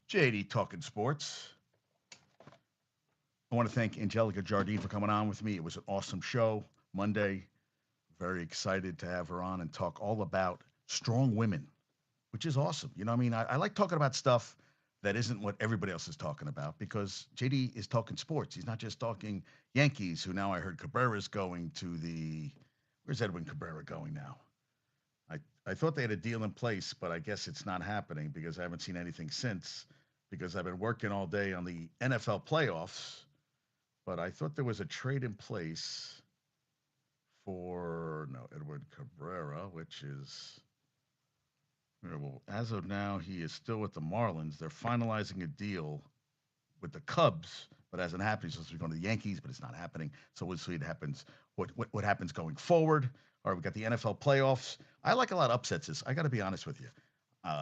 JD Talkin Sports. I want to thank Angelica Jardine for coming on with me. It was an awesome show Monday. Very excited to have her on and talk all about strong women, which is awesome. You know, what I mean, I like talking about stuff that isn't what everybody else is talking about because JD is talking sports. He's not just talking Yankees, who now I heard Cabrera's going to the. Where's Edwin Cabrera going now? I, I thought they had a deal in place, but I guess it's not happening because I haven't seen anything since because I've been working all day on the NFL playoffs. But I thought there was a trade in place for, no, Edward Cabrera, which is, well, as of now, he is still with the Marlins. They're finalizing a deal with the Cubs, but hasn't happened. He's supposed to be going to the Yankees, but it's not happening. So we'll see what happens. What happens going forward? All right, we got the NFL playoffs. I like a lot of upsets. I got to be honest with you.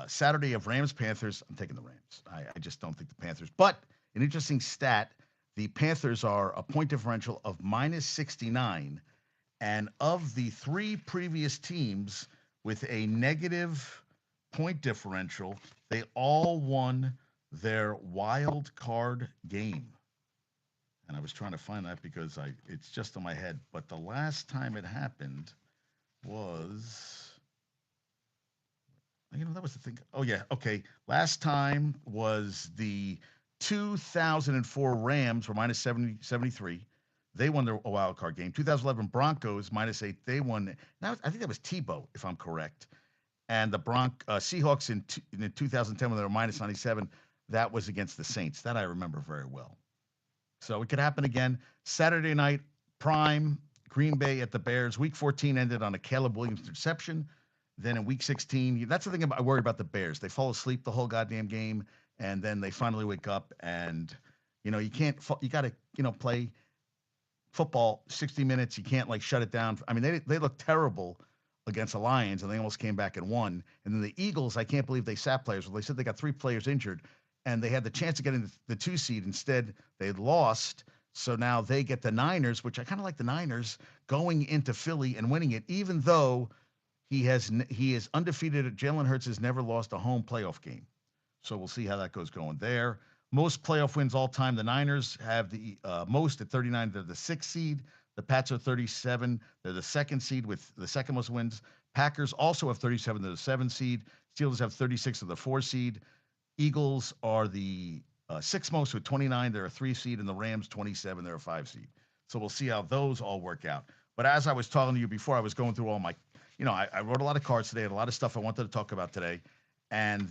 Saturday of Rams Panthers. I'm taking the Rams. I just don't think the Panthers. But an interesting stat: the Panthers are a point differential of minus 69, and of the three previous teams with a negative point differential, they all won their wild card game. And I was trying to find that because it's just in my head. But the last time it happened was, that was the thing. Oh yeah, okay. Last time was the 2004 Rams were minus 73. They won their wild card game. 2011 Broncos -8. They won. Now I think that was Tebow, if I'm correct. And the Seahawks in 2010 when they were minus 97. That was against the Saints. That I remember very well. So it could happen again. Saturday night, prime, Green Bay at the Bears. Week 14 ended on a Caleb Williams interception. Then in week 16, that's the thing I worry about the Bears. They fall asleep the whole goddamn game, and then they finally wake up. And, you can't, you got to, play football 60 minutes. You can't, shut it down. I mean, they look terrible against the Lions, and they almost came back and won. And then the Eagles, I can't believe they sat players. Well, they said they got 3 players injured, and they had the chance to get in the 2 seed. Instead, they lost. So now they get the Niners, which I kind of like the Niners going into Philly and winning it, even though he is undefeated. Jalen Hurts has never lost a home playoff game. So we'll see how that goes going there. Most playoff wins all time. The Niners have the most at 39. They're the 6th seed. The Pats are 37. They're the 2nd seed with the second most wins. Packers also have 37. They're the 7th seed. Steelers have 36 of the 4 seed. Eagles are the 6th most with 29. They're a 3 seed. And the Rams, 27. They're a 5 seed. So we'll see how those all work out. But as I was talking to you before, I was going through all my, I wrote a lot of cards today, had a lot of stuff I wanted to talk about today. And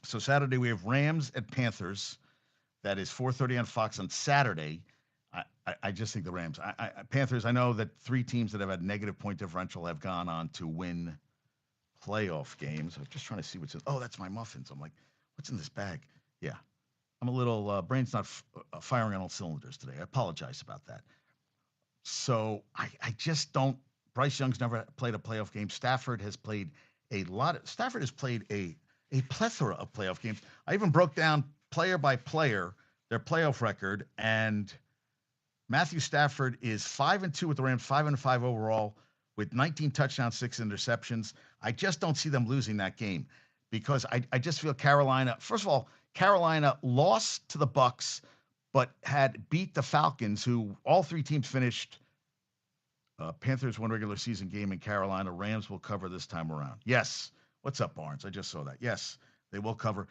so Saturday we have Rams at Panthers. That is 4:30 on Fox on Saturday. I just think the Rams. Panthers, I know that 3 teams that have had negative point differential have gone on to win playoff games. I was just trying to see what's in. Oh, that's my muffins. I'm like, what's in this bag? Yeah. I'm a little, brain's not firing on all cylinders today. I apologize about that. So I just don't. Bryce Young's never played a playoff game. Stafford has played Stafford has played a plethora of playoff games. I even broke down player by player their playoff record, and Matthew Stafford is 5-2 with the Rams, 5-5 overall, with 19 touchdowns, 6 interceptions. I just don't see them losing that game because I just feel Carolina. First of all, Carolina lost to the Bucks, but had beat the Falcons, who all 3 teams finished. Panthers won regular season game in Carolina. Rams will cover this time around. Yes. What's up, Barnes? I just saw that. Yes, they will cover.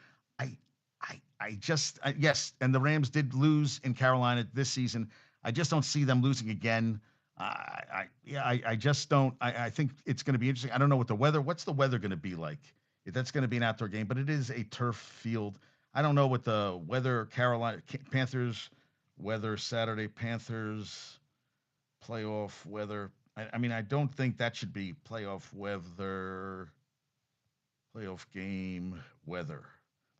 Yes, and the Rams did lose in Carolina this season. I just don't see them losing again. I just don't. I think it's going to be interesting. I don't know what's the weather going to be like. That's going to be an outdoor game, but it is a turf field. I don't know what the weather, Carolina Panthers weather Saturday, Panthers playoff weather. I mean, I don't think that should be playoff weather, playoff game weather.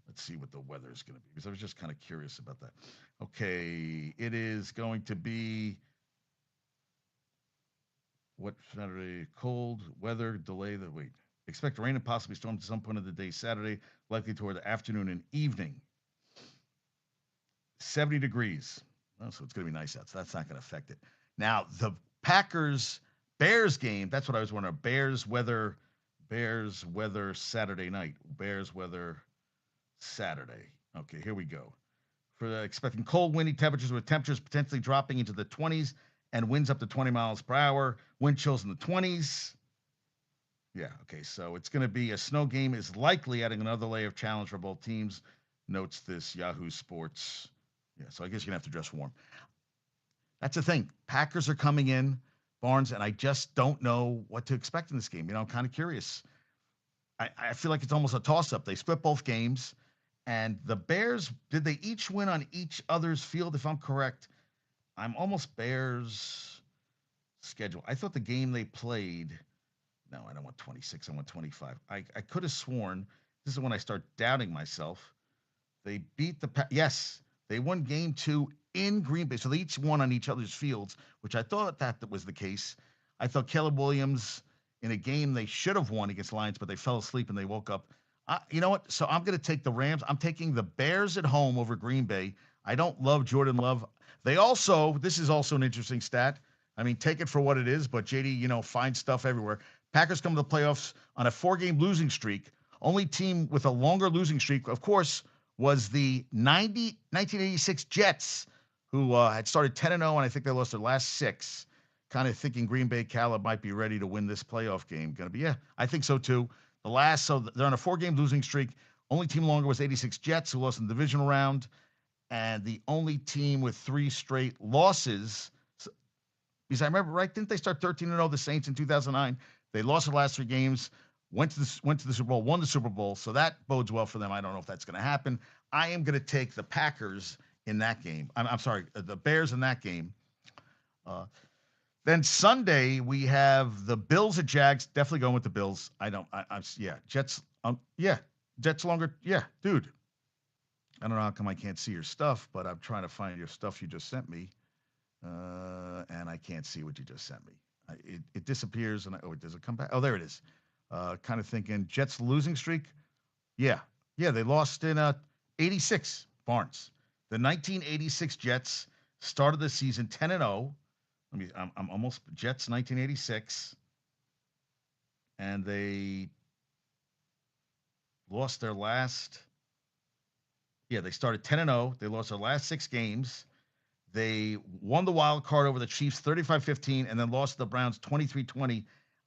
Let's see what the weather is going to be because I was just kind of curious about that. Okay, it is going to be what Saturday? Cold weather delay. Expect rain and possibly storms at some point of the day Saturday, likely toward the afternoon and evening. 70 degrees. Oh, so it's going to be nice out. So that's not going to affect it. Now the Packers Bears game. That's what I was wondering. Bears weather Saturday night. Bears weather Saturday. Okay, here we go. Expecting cold, windy temperatures with temperatures potentially dropping into the 20s and winds up to 20 miles per hour. Wind chills in the 20s. Yeah, okay, so it's going to be a snow game is likely adding another layer of challenge for both teams, notes this Yahoo Sports. Yeah, so I guess you're going to have to dress warm. That's the thing. Packers are coming in, Barnes, and I just don't know what to expect in this game. I'm kind of curious. I feel like it's almost a toss up. They split both games, and the Bears, did they each win on each other's field? If I'm correct, I'm almost Bears schedule. I thought the game they played, no, I don't want 26, I want 25. I could have sworn, this is when I start doubting myself. They beat yes, they won game 2 in Green Bay. So they each won on each other's fields, which I thought that was the case. I thought Caleb Williams in a game they should have won against Lions, but they fell asleep and they woke up. You know what? So I'm going to take the Rams. I'm taking the Bears at home over Green Bay. I don't love Jordan Love. This is also an interesting stat. I mean, take it for what it is, but JD, finds stuff everywhere. Packers come to the playoffs on a 4-game losing streak. Only team with a longer losing streak, of course, was the 1986 Jets, who had started 10-0, and I think they lost their last 6. Kind of thinking Green Bay Caleb might be ready to win this playoff game. Yeah, I think so too. So they're on a 4-game losing streak. Only team longer was 86 Jets, who lost in the divisional round, and the only team with 3 straight losses. Because I remember, right? Didn't they start 13-0? The Saints in 2009. They lost the last 3 games. Went to the Super Bowl, won the Super Bowl, so that bodes well for them. I don't know if that's going to happen. I am going to take the Packers in that game. I'm sorry, the Bears in that game. Then Sunday we have the Bills at Jags. Definitely going with the Bills. Jets. Jets longer. Yeah, dude. I don't know how come I can't see your stuff, but I'm trying to find your stuff you just sent me, and I can't see what you just sent me. It disappears, and does it come back? Oh, there it is. Kind of thinking Jets losing streak. Yeah, they lost in 86. Barnes. The 1986 Jets started the season 10-0. I'm almost Jets 1986, and they lost their last. Yeah, they started 10-0. They lost their last 6 games. They won the wild card over the Chiefs 35-15, and then lost to the Browns 23-20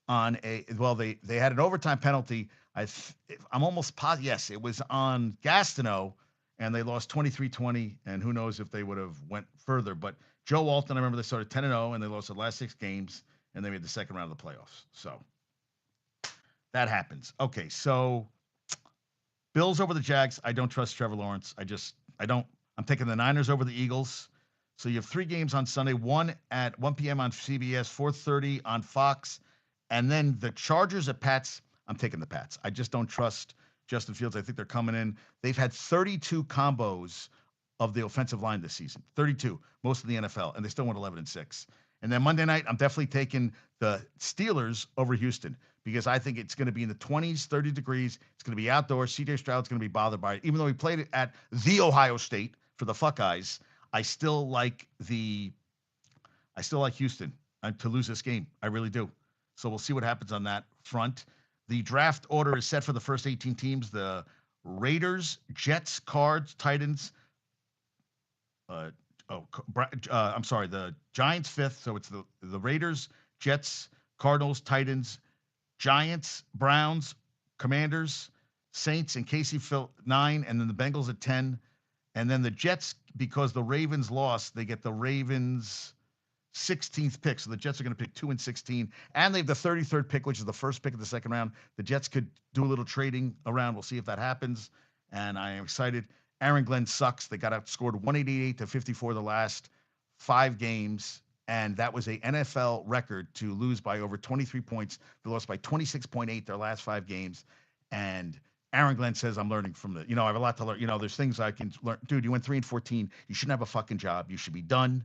on they had an overtime penalty. I'm almost positive. Yes, it was on Gastineau, and they lost 23-20, and who knows if they would have went further. But Joe Walton, I remember they started 10-0, and they lost the last 6 games, and they made the second round of the playoffs. So that happens. Okay, so Bills over the Jags. I don't trust Trevor Lawrence. I don't. I'm taking the Niners over the Eagles. So you have 3 games on Sunday, one at 1 p.m. on CBS, 4:30 on Fox, and then the Chargers at Pats. I'm taking the Pats. I just don't trust Justin Fields. I think they're coming in. They've had 32 combos of the offensive line this season, 32, most of the NFL, and they still went 11-6. And then Monday night, I'm definitely taking the Steelers over Houston because I think it's going to be in the 20s, 30 degrees. It's going to be outdoors. C.J. Stroud's going to be bothered by it, even though he played it at the Ohio State for the Buckeyes. I still like Houston to lose this game. I really do. So we'll see what happens on that front. The draft order is set for the first 18 teams. The Raiders, Jets, Cards, Titans. I'm sorry. The Giants 5th. So it's the Raiders, Jets, Cardinals, Titans, Giants, Browns, Commanders, Saints, and KC 9, and then the Bengals at 10. And then the Jets, because the Ravens lost, they get the Ravens 16th pick. So the Jets are going to pick 2 and 16. And they have the 33rd pick, which is the first pick of the second round. The Jets could do a little trading around. We'll see if that happens. And I am excited. Aaron Glenn sucks. They got outscored 188-54 the last 5 games. And that was a NFL record to lose by over 23 points. They lost by 26.8 their last 5 games. And Aaron Glenn says, I'm learning from I have a lot to learn. There's things I can learn. Dude, you went 3-14. You shouldn't have a fucking job. You should be done.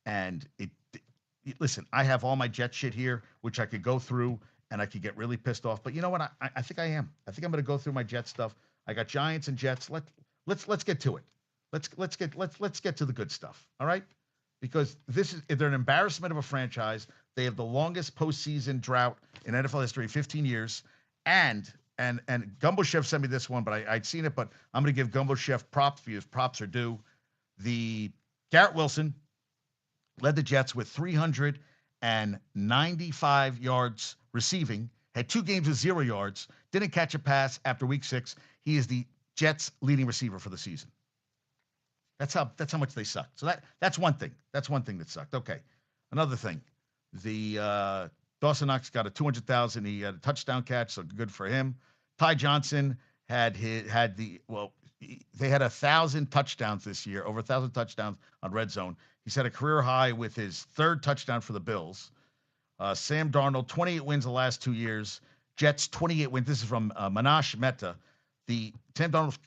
And listen, I have all my Jet shit here, which I could go through and I could get really pissed off. But you know what? I think I am. I think I'm going to go through my Jet stuff. I got Giants and Jets. Let's get to it. Let's get to the good stuff. All right? Because they're an embarrassment of a franchise. They have the longest postseason drought in NFL history, 15 years. And and Gumbo Chef sent me this one, but I'd seen it, but I'm going to give Gumbo Chef props because props are due. The Garrett Wilson led the Jets with 395 yards receiving, had 2 games with 0 yards, didn't catch a pass after week 6. He is the Jets' leading receiver for the season. That's how much they sucked. So that's one thing. That's one thing that sucked. Okay. Another thing. The Dawson Knox got a 200,000. He had a touchdown catch, so good for him. Ty Johnson had they had 1,000 touchdowns this year, over 1,000 touchdowns on red zone. He set a career high with his 3rd touchdown for the Bills. Sam Darnold, 28 wins the last 2 years. Jets, 28 wins. This is from Manash Mehta. The Sam Darnold,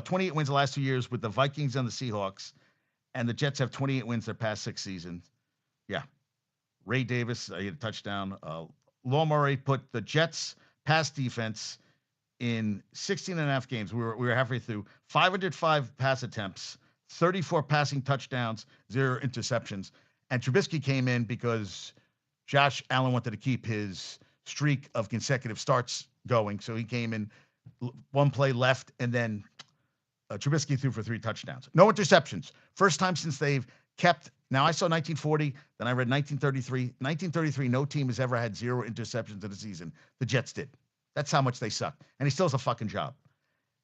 28 wins the last 2 years with the Vikings and the Seahawks. And the Jets have 28 wins their past 6 seasons. Yeah. Ray Davis, he had a touchdown. Law Murray put the Jets' pass defense in 16 and a half games. We were halfway through. 505 pass attempts, 34 passing touchdowns, 0 interceptions. And Trubisky came in because Josh Allen wanted to keep his streak of consecutive starts going. So he came in, one play left, and then Trubisky threw for 3 touchdowns. No interceptions. First time since they've kept. Now, I saw 1940, then I read 1933. 1933, no team has ever had 0 interceptions in a season. The Jets did. That's how much they suck. And he still has a fucking job.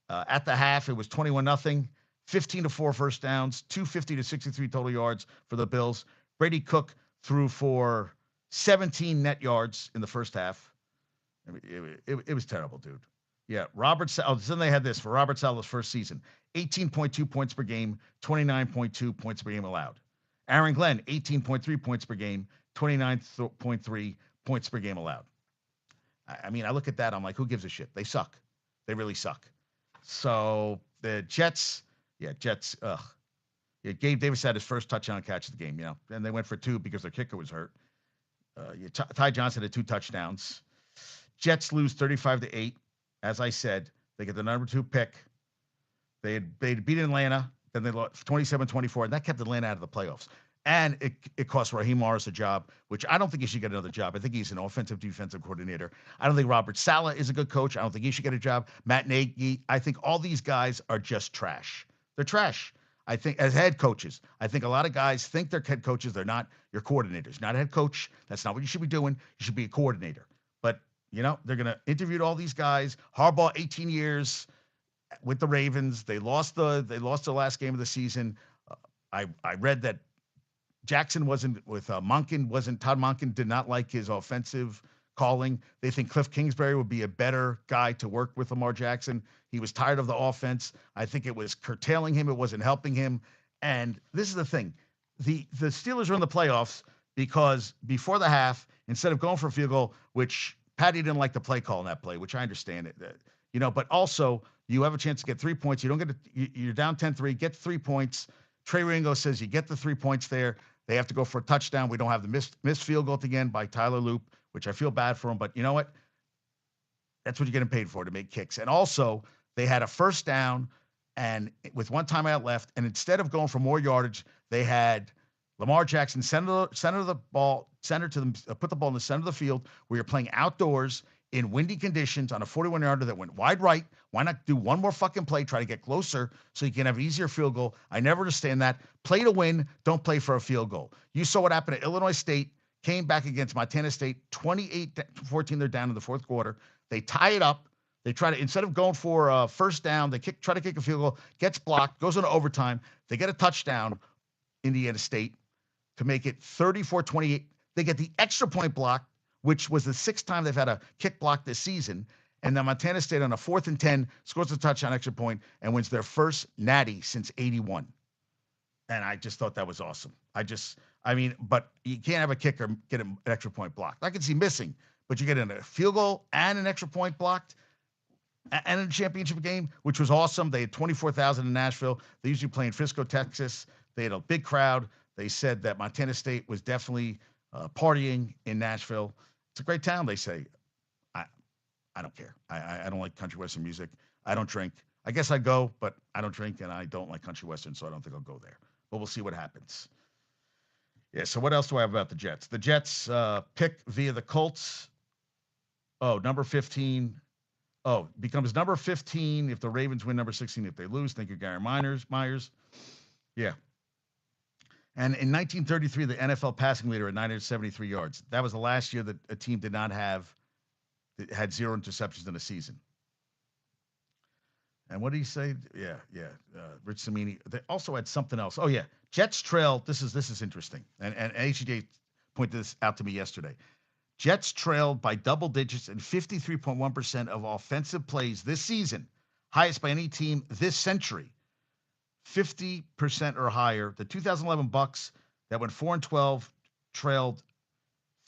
At the half, it was 21-0, 15-4 first downs, 250 to 63 total yards for the Bills. Brady Cook threw for 17 net yards in the first half. I mean, it was terrible, dude. Yeah, then they had this for Robert Sala's first season. 18.2 points per game, 29.2 points per game allowed. Aaron Glenn, 18.3 points per game, 29.3 points per game allowed. I mean, I look at that, I'm like, who gives a shit? They suck. They really suck. So the Jets, ugh. Yeah, Gabe Davis had his first touchdown catch of the game, and they went for 2 because their kicker was hurt. Ty Johnson had 2 touchdowns. Jets lose 35-8. As I said, they get the number 2 pick. They beat Atlanta, then they lost 27-24, and that kept Atlanta out of the playoffs. And it cost Raheem Morris a job, which I don't think he should get another job. I think he's an offensive defensive coordinator. I don't think Robert Saleh is a good coach. I don't think he should get a job. Matt Nagy. I think all these guys are just trash. They're trash. I think as head coaches, I think a lot of guys think they're head coaches. They're not. Your coordinators. Not a head coach. That's not what you should be doing. You should be a coordinator. But they're going to interview all these guys. Harbaugh, 18 years with the Ravens. They lost the last game of the season. I read that Jackson wasn't with Monken. Todd Monken did not like his offensive calling. They think Cliff Kingsbury would be a better guy to work with Lamar Jackson. He was tired of the offense. I think it was curtailing him. It wasn't helping him. And this is the thing. The Steelers are in the playoffs because before the half, instead of going for a field goal, which Paddy didn't like the play call in that play, which I understand it. But also you have a chance to get 3 points. You don't get you're down 10-3, get 3 points. Trey Ringo says you get the 3 points there. They have to go for a touchdown. We don't have the missed field goal at the end by Tyler Loop, which I feel bad for him. But you know what? That's what you're getting paid for, to make kicks. And also, they had a first down and with 1 timeout left. And instead of going for more yardage, they had Lamar Jackson put the ball in the center of the field where you're playing outdoors in windy conditions on a 41-yarder that went wide right. Why not do one more fucking play, try to get closer so you can have an easier field goal? I never understand that. Play to win, don't play for a field goal. You saw what happened at Illinois State, came back against Montana State, 28-14, they're down in the fourth quarter. They tie it up. They try to, instead of going for a first down, they try to kick a field goal, gets blocked, goes into overtime. They get a touchdown, Indiana State, to make it 34-28. They get the extra point block, which was the 6th time they've had a kick block this season. And then Montana State on a 4th and 10 scores a touchdown extra point and wins their first natty since 81. And I just thought that was awesome. But you can't have a kicker get an extra point blocked. I can see missing, but you get a field goal and an extra point blocked and a championship game, which was awesome. They had 24,000 in Nashville. They usually play in Frisco, Texas. They had a big crowd. They said that Montana State was definitely partying in Nashville. It's a great town, they say. I don't care. I don't like country western music. I don't drink. I guess I'd go, but I don't drink, and I don't like country western, so I don't think I'll go there. But we'll see what happens. Yeah, so what else do I have about the Jets? The Jets pick via the Colts. Oh, number 15. Oh, becomes number 15 if the Ravens win, number 16 if they lose. Thank you, Gary Myers. Yeah. And in 1933, the NFL passing leader at 973 yards. That was the last year that a team did not have had zero interceptions in a season. And what did he say? Yeah, yeah. Rich Samini. They also had something else. Oh yeah, Jets trail. This is interesting. And HJ pointed this out to me yesterday. Jets trailed by double digits in 53.1% of offensive plays this season, highest by any team this century. 50% or higher. The 2011 Bucks that went 4-12 trailed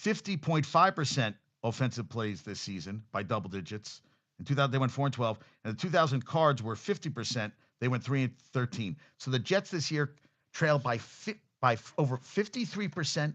50.5% offensive plays this season by double digits. In 2000, they went 4-12, and the 2000 Cards were 50%. They went 3-13. So the Jets this year trailed by over 53%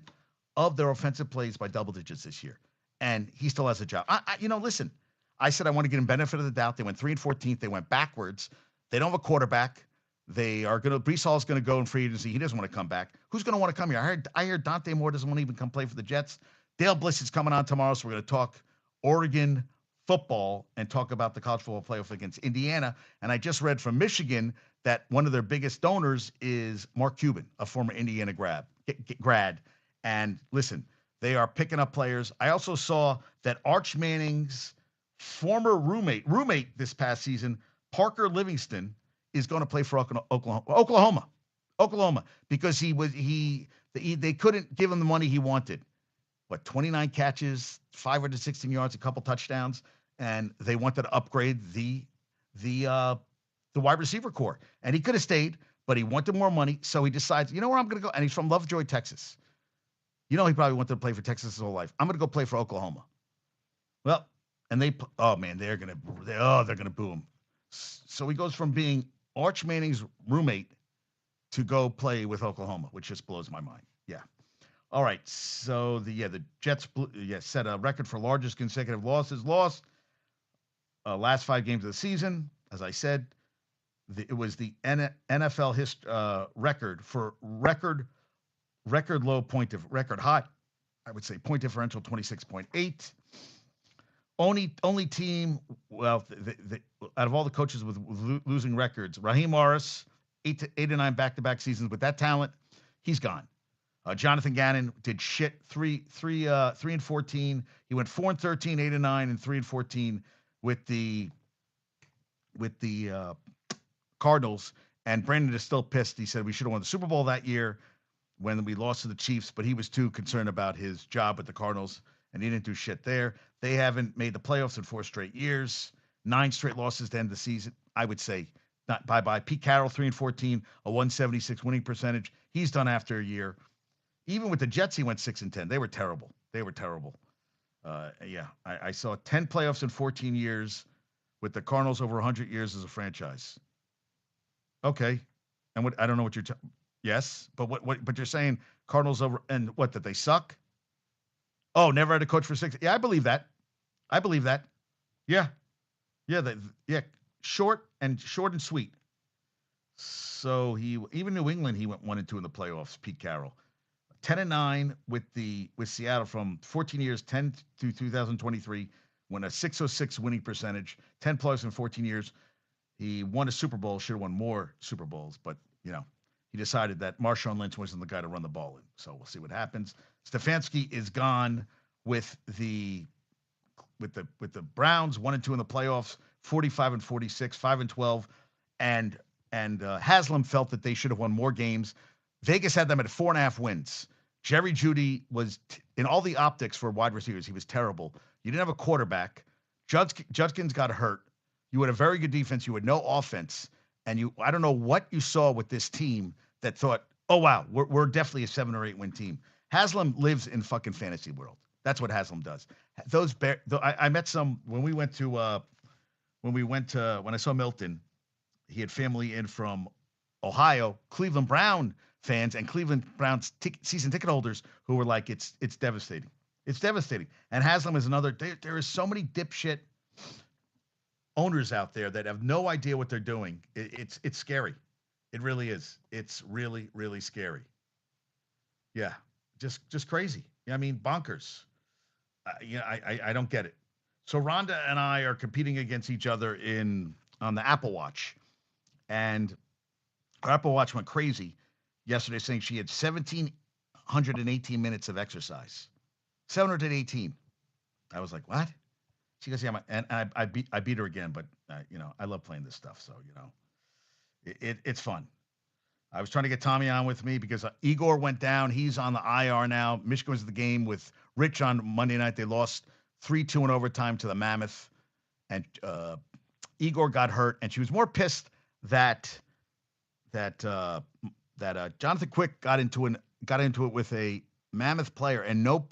of their offensive plays by double digits this year, and he still has a job. Listen, I said I want to give him benefit of the doubt. They went 3-14. They went backwards. They don't have a quarterback. They are going to. Brees Hall is going to go in free agency. He doesn't want to come back. Who's going to want to come here? I heard Dante Moore doesn't want to even come play for the Jets. Dale Bliss is coming on tomorrow, so we're going to talk Oregon football and talk about the college football playoff against Indiana. And I just read from Michigan that one of their biggest donors is Mark Cuban, a former Indiana grad. And listen, they are picking up players. I also saw that Arch Manning's former roommate this past season, Parker Livingston, is going to play for Oklahoma, because they couldn't give him the money he wanted. 29 catches, 516 yards, a couple touchdowns, and they wanted to upgrade the wide receiver core. And he could have stayed, but he wanted more money, so he decides, you know where I'm going to go? And he's from Lovejoy, Texas. He probably wanted to play for Texas his whole life. I'm going to go play for Oklahoma. Well, and they're going to boo him. So he goes from being Arch Manning's roommate to go play with Oklahoma, which just blows my mind. Yeah. All right. So the Jets set a record for largest consecutive losses. Lost last 5 games of the season. As I said, it was the NFL record for record low record high. I would say point differential 26.8. Only team, well, out of all the coaches with losing records, Raheem Morris, 8-9 back-to-back seasons with that talent, he's gone. Jonathan Gannon did shit. 3-14. He went 4-13, 8-9, and 3-14 with the Cardinals. And Brandon is still pissed. He said we should have won the Super Bowl that year when we lost to the Chiefs, but he was too concerned about his job with the Cardinals, and he didn't do shit there. They haven't made the playoffs in 4 straight years. 9 straight losses to end the season. I would say not bye-bye. Pete Carroll, 3-14, a 176 winning percentage. He's done after a year. Even with the Jets, he went 6-10. They were terrible. I saw 10 playoffs in 14 years with the Cardinals over 100 years as a franchise. Okay. And I don't know what you're yes, but but you're saying Cardinals over, and what, that they suck? Oh, never had a coach for 6. Yeah, I believe that. Yeah. Yeah, short and sweet. So even New England, he went 1-2 in the playoffs, Pete Carroll. 10-9 with Seattle from 14 years, 10 to 2023, won a 606 winning percentage, 10 plus in 14 years. He won a Super Bowl, should have won more Super Bowls, but he decided that Marshawn Lynch wasn't the guy to run the ball in. So we'll see what happens. Stefanski is gone with the Browns, 1-2 in the playoffs, 45-46, 5-12, and Haslam felt that they should have won more games. Vegas had them at 4.5 wins. Jerry Jeudy was in all the optics for wide receivers. He was terrible. You didn't have a quarterback. Judkins got hurt. You had a very good defense. You had no offense. And I don't know what you saw with this team that thought, oh, wow, we're definitely a 7 or 8 win team. Haslam lives in fucking fantasy world. That's what Haslam does. I met some when I saw Milton. He had family in from Ohio, Cleveland Brown fans and Cleveland Browns season ticket holders who were like, it's devastating. It's devastating. And Haslam is another. There is so many dipshit owners out there that have no idea what they're doing. It's scary. It really is. It's really, really scary. Yeah, just crazy. Yeah, I mean, bonkers. I don't get it. So Rhonda and I are competing against each other in on the Apple Watch, and her Apple Watch went crazy yesterday, saying she had 1,718 minutes of exercise. 718. I was like, what? She goes, yeah, and I beat her again, but I love playing this stuff, so it's fun. I was trying to get Tommy on with me because Igor went down. He's on the IR now. Michigan was at the game with Rich on Monday night. They lost 3-2 in overtime to the Mammoth, and Igor got hurt, and she was more pissed that that Jonathan Quick got into it with a Mammoth player, and no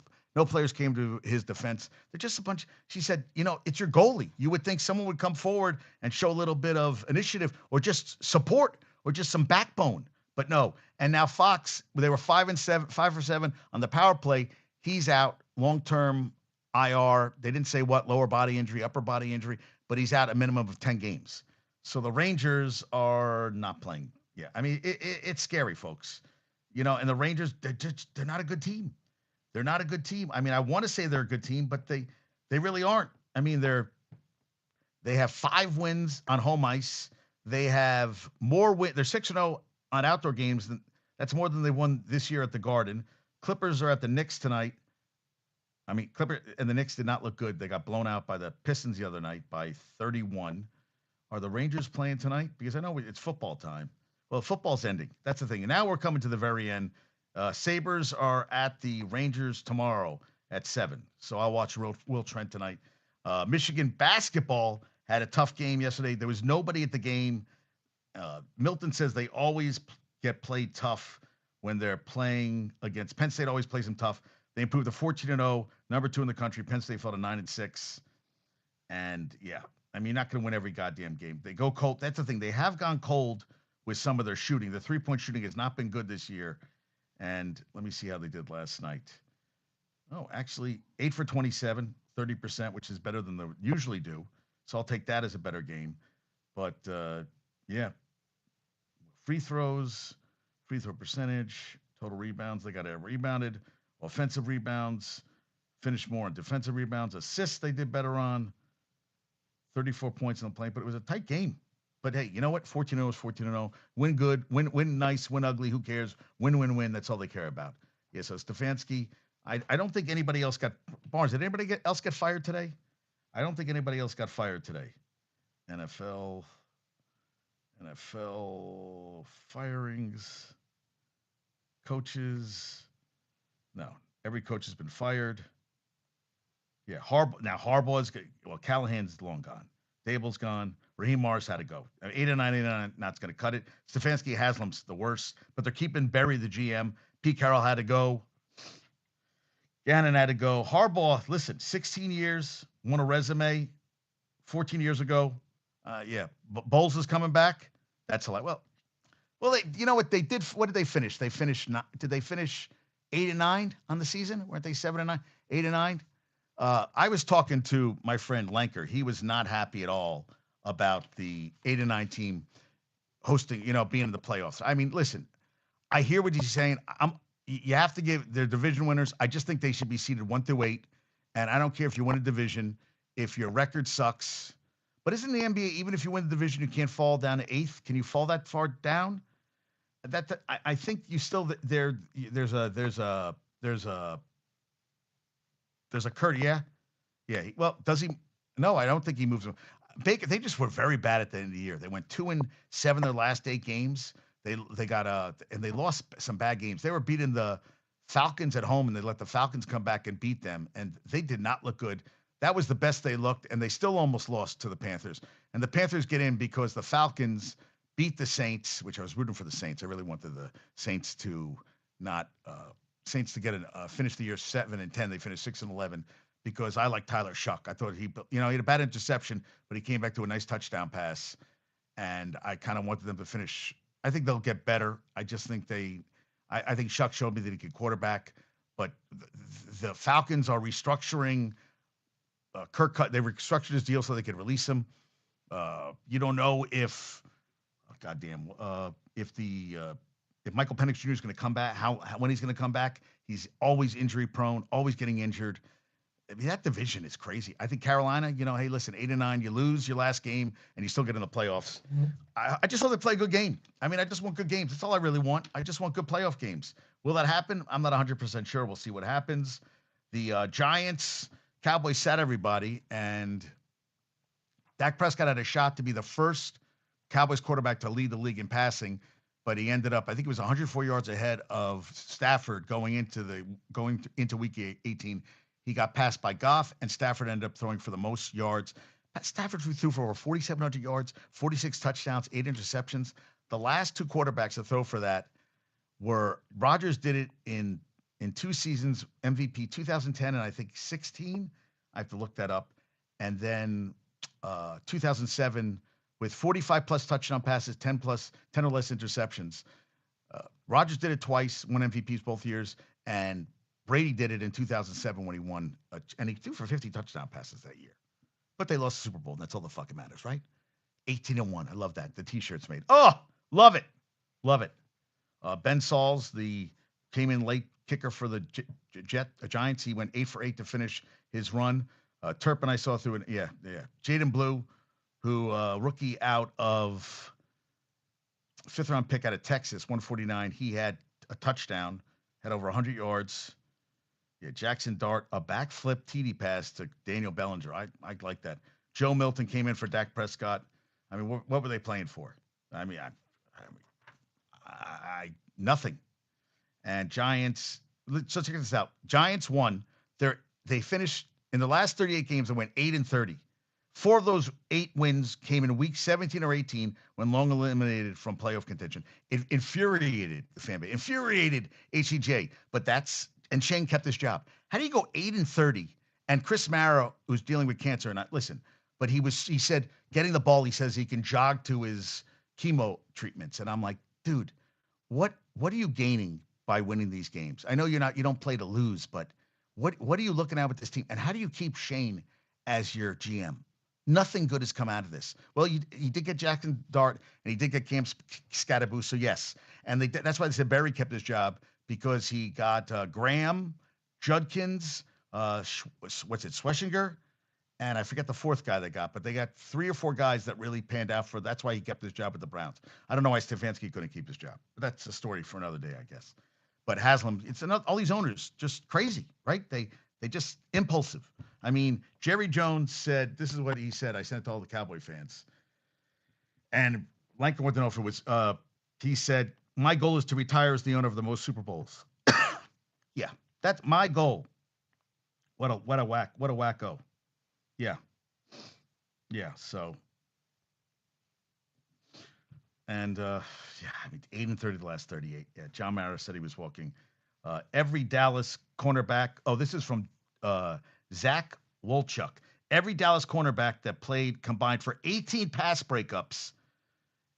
players came to his defense. They're just a bunch. She said, it's your goalie. You would think someone would come forward and show a little bit of initiative or just support or just some backbone. But no. And now Fox, they were 5-7 on the power play. He's out long-term IR. They didn't say what, lower body injury, upper body injury, but he's out a minimum of 10 games. So the Rangers are not playing. Yeah, I mean, it's scary, folks. And the Rangers, they're not a good team. They're not a good team. I mean, I want to say they're a good team, but they really aren't. I mean, they have 5 wins on home ice. They have more win. They're 6-0 on outdoor games. That's more than they won this year at the Garden. Clippers are at the Knicks tonight. I mean, Clippers and the Knicks did not look good. They got blown out by the Pistons the other night by 31. Are the Rangers playing tonight? Because I know it's football time. Well, football's ending. That's the thing. And now we're coming to the very end. Sabres are at the Rangers tomorrow at 7. So I'll watch Will Trent tonight. Michigan basketball had a tough game yesterday. There was nobody at the game. Milton says they always get played tough when they're playing against Penn State. Always plays them tough. They improved to 14-0, number 2 in the country. Penn State fell to 9-6. And yeah, I mean, you're not going to win every goddamn game. They go cold. That's the thing. They have gone cold with some of their shooting. The 3-point shooting has not been good this year. And let me see how they did last night. Oh, actually, 8 for 27, 30%, which is better than they usually do. So I'll take that as a better game. But yeah, free throws, free throw percentage, total rebounds. They got rebounded, offensive rebounds, finished more on defensive rebounds, assists. They did better on 34 points in the play, but it was a tight game. But hey, you know what? 14-0 is 14-0. Win good, win nice, win ugly. Who cares? Win. That's all they care about. Yeah. So Stefanski. I don't think anybody else got Barnes. Did anybody else get fired today? I don't think anybody else got fired today. NFL firings, coaches. No, every coach has been fired. Yeah, Harbaugh is good. Well, Callahan's long gone. Dable's gone. Raheem Morris had to go. 8-9, not going to cut it. Stefanski, Haslam's the worst, but they're keeping Berry, the GM. Pete Carroll had to go. Gannon had to go. Harbaugh, listen, 16 years, won a resume 14 years ago. Yeah, Bowles is coming back. That's a lot. Well, you know what they did? What did they finish? They finished. Did they finish 8-9 on the season? Weren't they 7-9, 8-9? I was talking to my friend Lenker. He was not happy at all about the 8-9 team hosting, being in the playoffs. I mean, listen, I hear what he's saying. You have to give their division winners. I just think they should be seeded 1 through 8. And I don't care if you win a division, if your record sucks. But isn't the NBA, even if you win the division, you can't fall down to 8th? Can you fall that far down? I think you still there's a Kurt, yeah. Well, does he? No, I don't think he moves him. Baker, they just were very bad at the end of the year. They went 2-7 their last 8 games. They got and they lost some bad games. They were beating the Falcons at home, and they let the Falcons come back and beat them, and they did not look good. That was the best they looked, and they still almost lost to the Panthers. And the Panthers get in because the Falcons beat the Saints, which I was rooting for the Saints. I really wanted the Saints to not get finish the year 7-10. They finished 6-11 because I like Tyler Shuck. I thought he had a bad interception, but he came back to a nice touchdown pass, and I kind of wanted them to finish. I think they'll get better. I just think I think Shuck showed me that he could quarterback, but the Falcons are restructuring. They restructured his deal so they could release him. You don't know if Michael Penix Jr. is going to come back, when he's going to come back. He's always injury prone, always getting injured. I mean, that division is crazy. I think Carolina, hey, listen, 8-9, you lose your last game and you still get in the playoffs. I just want to play a good game. I mean, I just want good games. That's all I really want. I just want good playoff games. Will that happen? I'm not 100% sure. We'll see what happens. The Giants, Cowboys sat everybody, and Dak Prescott had a shot to be the first Cowboys quarterback to lead the league in passing, but he ended up, I think it was 104 yards ahead of Stafford going into week 18. He got passed by Goff, and Stafford ended up throwing for the most yards. Stafford threw for over 4,700 yards, 46 touchdowns, 8 interceptions. The last two quarterbacks to throw for that were Rodgers did it in 2 seasons, MVP 2010 and I think 16. I have to look that up. And then 2007 with 45 plus touchdown passes, 10 or less interceptions. Rodgers did it twice, won MVPs both years, and Brady did it in 2007 when he won, and he threw for 50 touchdown passes that year. But they lost the Super Bowl, and that's all that fucking matters, right? 18-1. I love that. The T-shirts made. Oh, love it, love it. Ben Sauls, came in late kicker for the Giants. He went 8 for 8 to finish his run. Turpin I saw through it. Yeah. Jaden Blue, who rookie out of 5th-round pick out of Texas, 149. He had a touchdown, had over 100 yards. Yeah, Jackson Dart, a backflip TD pass to Daniel Bellinger. I like that. Joe Milton came in for Dak Prescott. I mean, what were they playing for? I mean, nothing. And Giants. So check this out. Giants won. They finished in the last 38 games. They went 8-30. 4 of those 8 wins came in week 17 or 18 when long eliminated from playoff contention. It infuriated the fan base, infuriated HCJ. And Shane kept his job. How do you go 8-30? And Chris Mara, who's dealing with cancer, and but he said getting the ball. He says he can jog to his chemo treatments, and I'm like, dude, what are you gaining by winning these games? I know you don't play to lose, but what are you looking at with this team? And how do you keep Shane as your GM? Nothing good has come out of this. Well, he did get Jackson Dart, and he did get Cam Scatterboo, so yes. And that's why they said Barry kept his job, because he got Graham, Judkins, Schwesinger, and I forget the 4th guy they got, but they got 3 or 4 guys that really panned out for. That's why he kept his job with the Browns. I don't know why Stefanski couldn't keep his job, but that's a story for another day, I guess. But Haslam, all these owners just crazy, right? They just impulsive. I mean, Jerry Jones said, this is what he said. I sent it to all the Cowboy fans. And Langford wanted to know if it was, he said, my goal is to retire as the owner of the most Super Bowls. Yeah, that's my goal. What a wacko. Yeah. So, and I mean, 8-30 the last 38. Yeah, John Mara said he was walking. Every Dallas cornerback. Oh, this is from Zach Wolchuk. Every Dallas cornerback that played combined for 18 pass breakups.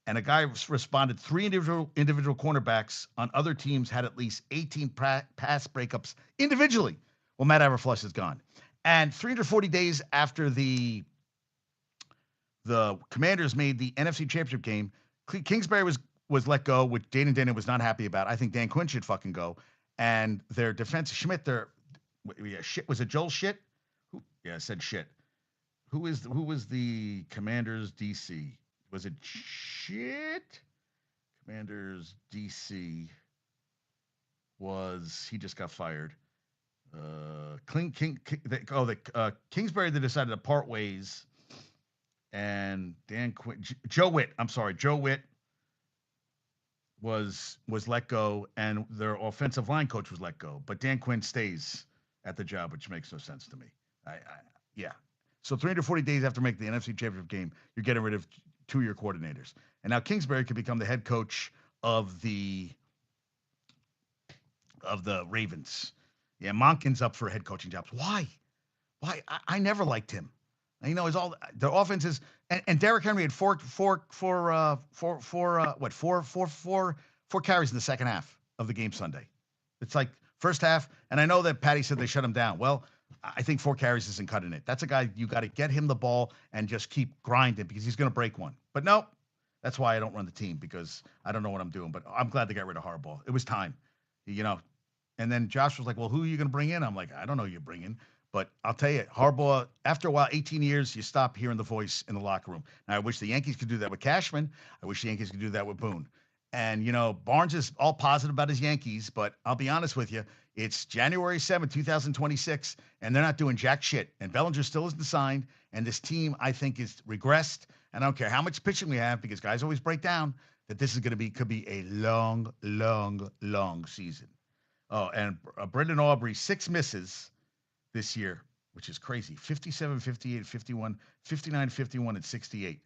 And a guy responded, 3 individual cornerbacks on other teams had at least 18 pass breakups individually. Well, Matt Eberfluss is gone. And 340 days after the Commanders made the NFC Championship game, Kingsbury was let go, which Dan Daniel was not happy about. I think Dan Quinn should fucking go. And their defense, Schmidt, shit, was it Joel Shit? I said shit. Who was the Commanders DC? Was it shit? Commanders DC he just got fired. Kingsbury, they decided to part ways, and Dan Quinn, Joe Witt was let go, and their offensive line coach was let go, but Dan Quinn stays at the job, which makes no sense to me. Yeah. So 340 days after making the NFC Championship game, you're getting rid of 2 of your coordinators, and now Kingsbury could become the head coach of the Ravens. Yeah, Monken's up for head coaching jobs. Why? I never liked him. It's all the offenses, and Derrick Henry had four carries in the second half of the game Sunday. It's like first half, and I know that Paddy said they shut him down. Well, I think 4 carries isn't cutting it. That's a guy you got to get him the ball and just keep grinding, because he's going to break one. But no, that's why I don't run the team, because I don't know what I'm doing. But I'm glad they got rid of Harbaugh. It was time, And then Josh was like, well, who are you going to bring in? I'm like, I don't know who you bring in. But I'll tell you, Harbaugh, after a while, 18 years, you stop hearing the voice in the locker room. Now, I wish the Yankees could do that with Cashman. I wish the Yankees could do that with Boone. And, Barnes is all positive about his Yankees, but I'll be honest with you. It's January 7th, 2026, and they're not doing jack shit. And Bellinger still isn't signed, and this team, I think, is regressed. And I don't care how much pitching we have, because guys always break down, that this is could be a long, long, long season. Oh, and Brendan Aubrey, 6 misses this year, which is crazy. 57, 58, 51, 59, 51, and 68.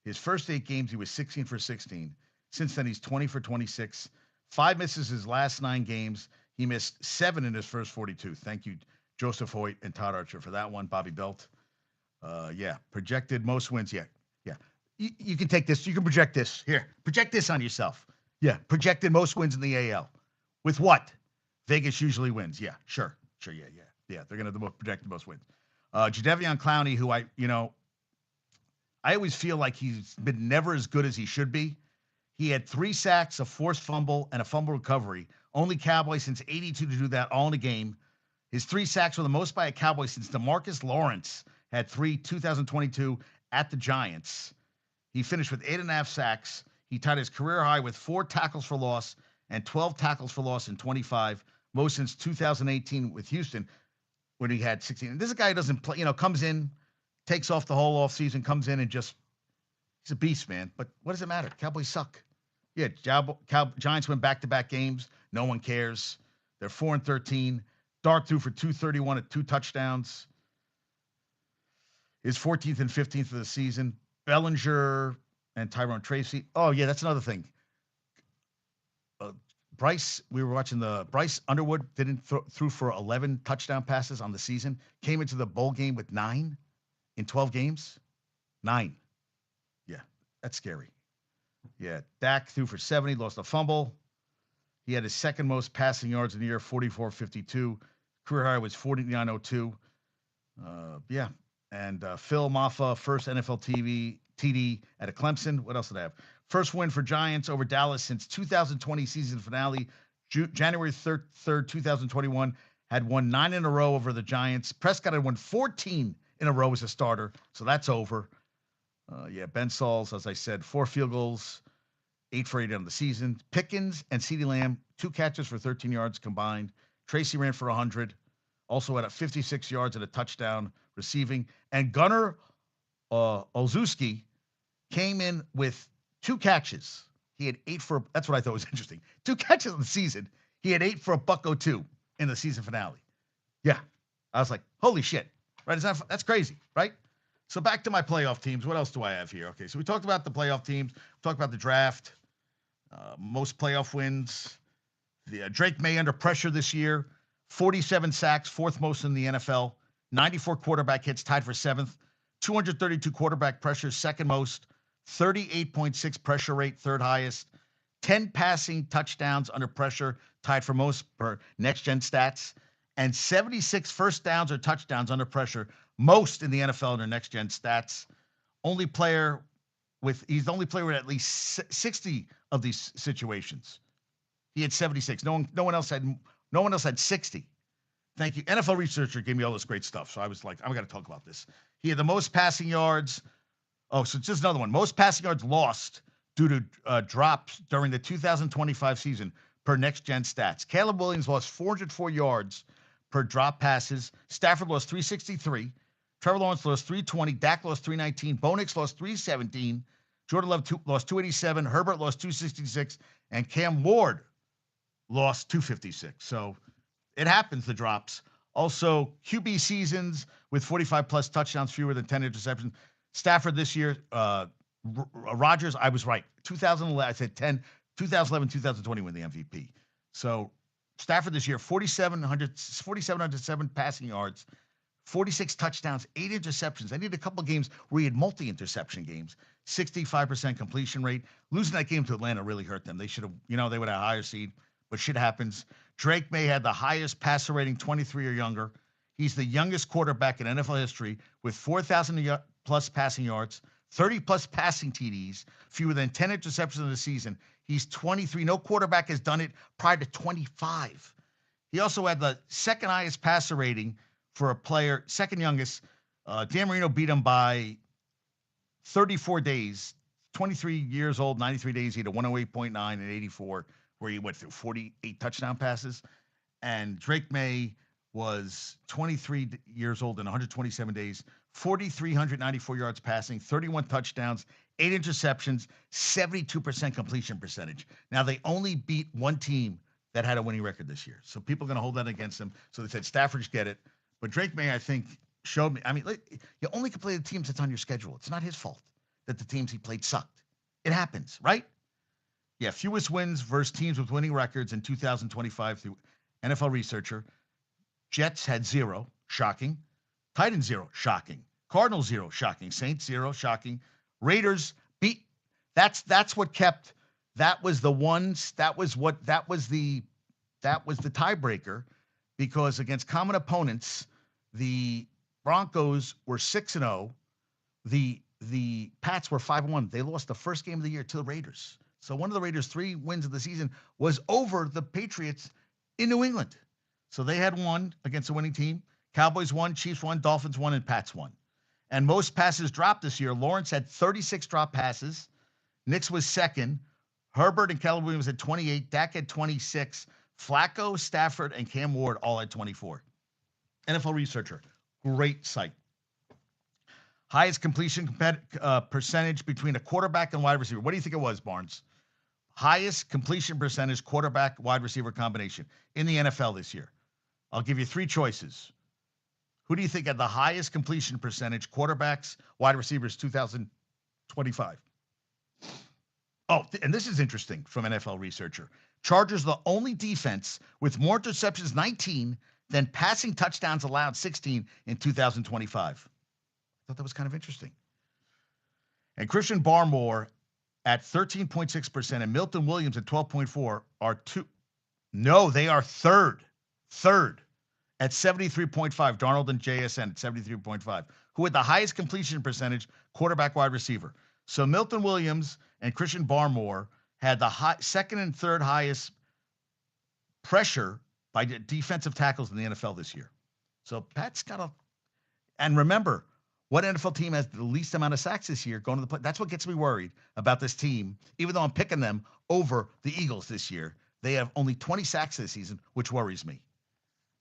His first 8 games, he was 16 for 16. Since then, he's 20 for 26. 5 misses his last 9 games. He missed 7 in his first 42. Thank you, Joseph Hoyt and Todd Archer, for that one. Bobby Belt. Yeah, projected most wins. Yeah, yeah. You can take this. You can project this. Here, project this on yourself. Yeah, projected most wins in the AL. With what? Vegas usually wins. Yeah, sure. Yeah. Yeah, they're going to project the most wins. Jadeveon Clowney, who I always feel like he's been never as good as he should be. He had 3 sacks, a forced fumble, and a fumble recovery. Only Cowboy since '82 to do that all in a game. His 3 sacks were the most by a Cowboy since DeMarcus Lawrence had 3 2022 at the Giants. He finished with 8.5 sacks. He tied his career high with 4 tackles for loss and 12 tackles for loss in 25, most since 2018 with Houston, when he had 16. And this is a guy who doesn't play, comes in, takes off the whole offseason, comes in and just, he's a beast, man. But what does it matter? Cowboys suck. Yeah, Giants win back-to-back games. No one cares. They're 4-13. Dart threw for 231 at 2 touchdowns. His 14th and 15th of the season. Bellinger and Tyrone Tracy. Oh, yeah, that's another thing. Bryce Underwood threw for 11 touchdown passes on the season. Came into the bowl game with 9 in 12 games. 9. Yeah, that's scary. Yeah, Dak threw for 70, lost a fumble. He had his second most passing yards in the year, 44.52. Career high was 49.02. Yeah, and Phil Maffa, first NFL TD at a Clemson. What else did I have? First win for Giants over Dallas since 2020 season finale. January 3rd, 2021, had won 9 in a row over the Giants. Prescott had won 14 in a row as a starter, so that's over. Yeah, Ben Sauls, as I said, 4 field goals, 8 for 8 on the season. Pickens and CeeDee Lamb, 2 catches for 13 yards combined. Tracy ran for 100, also had 56 yards and a touchdown receiving. And Gunnar Olszewski came in with 2 catches. He had 8 for, that's what I thought was interesting. 2 catches in the season. He had 8 for $102 in the season finale. Yeah. I was like, holy shit. Right? That's crazy, right? So back to my playoff teams. What else do I have here? Okay, so we talked about the playoff teams. We talked about the draft. Most playoff wins. The Drake May under pressure this year. 47 sacks, 4th most in the NFL. 94 quarterback hits, tied for 7th. 232 quarterback pressures, 2nd most. 38.6 pressure rate, 3rd highest. 10 passing touchdowns under pressure, tied for most per Next Gen Stats. And 76 first downs or touchdowns under pressure, most in the NFL under Next Gen Stats. He's the only player with at least 60 of these situations. He had 76. No one else had 60. Thank you. NFL Researcher gave me all this great stuff. So I was like, I'm going to talk about this. He had the most passing yards. Oh, so just another one. Most passing yards lost due to drops during the 2025 season per Next Gen Stats. Caleb Williams lost 404 yards per drop passes. Stafford lost 363. Trevor Lawrence lost 320. Dak lost 319. Bo Nix lost 317. Jordan Love lost 287. Herbert lost 266. And Cam Ward lost 256. So it happens, the drops. Also, QB seasons with 45-plus touchdowns, fewer than 10 interceptions. Stafford this year, Rodgers, I was right. 2011, I said 10. 2011, 2020 win the MVP. So Stafford this year, 4,707 passing yards, 46 touchdowns, 8 interceptions. I need a couple of games where he had multi-interception games. 65% completion rate. Losing that game to Atlanta really hurt them. They should have, they would have a higher seed, but shit happens. Drake May had the highest passer rating, 23 or younger. He's the youngest quarterback in NFL history with 4,000 plus passing yards, 30 plus passing TDs, fewer than 10 interceptions in the season. He's 23. No quarterback has done it prior to 25. He also had the second highest passer rating for a player, second youngest. Dan Marino beat him by 34 days, 23 years old, 93 days. He had a 108.9 and 84, where he went through 48 touchdown passes. And Drake May was 23 years old and 127 days, 4,394 yards passing, 31 touchdowns, 8 interceptions, 72% completion percentage. Now, they only beat one team that had a winning record this year. So people are going to hold that against them. So they said, Stafford's get it. But Drake May, I think, showed me. I mean, you only can play the teams that's on your schedule. It's not his fault that the teams he played sucked. It happens, right? Yeah, fewest wins versus teams with winning records in 2025 through NFL Researcher. Jets had 0, shocking. Titans 0, shocking. Cardinals 0, shocking. Saints 0, shocking. Raiders beat. That's what kept. That was the ones. That was the tiebreaker, because against common opponents, the Broncos were 6-0. The Pats were 5-1. They lost the first game of the year to the Raiders. So one of the Raiders' 3 wins of the season was over the Patriots in New England. So they had won against a winning team. Cowboys won, Chiefs won, Dolphins won, and Pats won. And most passes dropped this year. Lawrence had 36 drop passes. Nix was second. Herbert and Caleb Williams had 28. Dak had 26. Flacco, Stafford, and Cam Ward all had 24. NFL Researcher, great site. Highest completion percentage between a quarterback and wide receiver. What do you think it was, Barnes? Highest completion percentage quarterback wide receiver combination in the NFL this year. I'll give you 3 choices. Who do you think had the highest completion percentage, quarterbacks, wide receivers, 2025? Oh, and this is interesting from NFL Researcher. Chargers the only defense with more interceptions, 19, than passing touchdowns allowed, 16 in 2025. I thought that was kind of interesting. And Christian Barmore at 13.6% and Milton Williams at 12.4 are two. No, they are third at 73.5. Darnold and JSN at 73.5. Who had the highest completion percentage, quarterback, wide receiver. So Milton Williams and Christian Barmore had the second and third highest pressure by defensive tackles in the NFL this year. So Pat's got to, and remember, what NFL team has the least amount of sacks this year going to the play? That's what gets me worried about this team. Even though I'm picking them over the Eagles this year, they have only 20 sacks this season, which worries me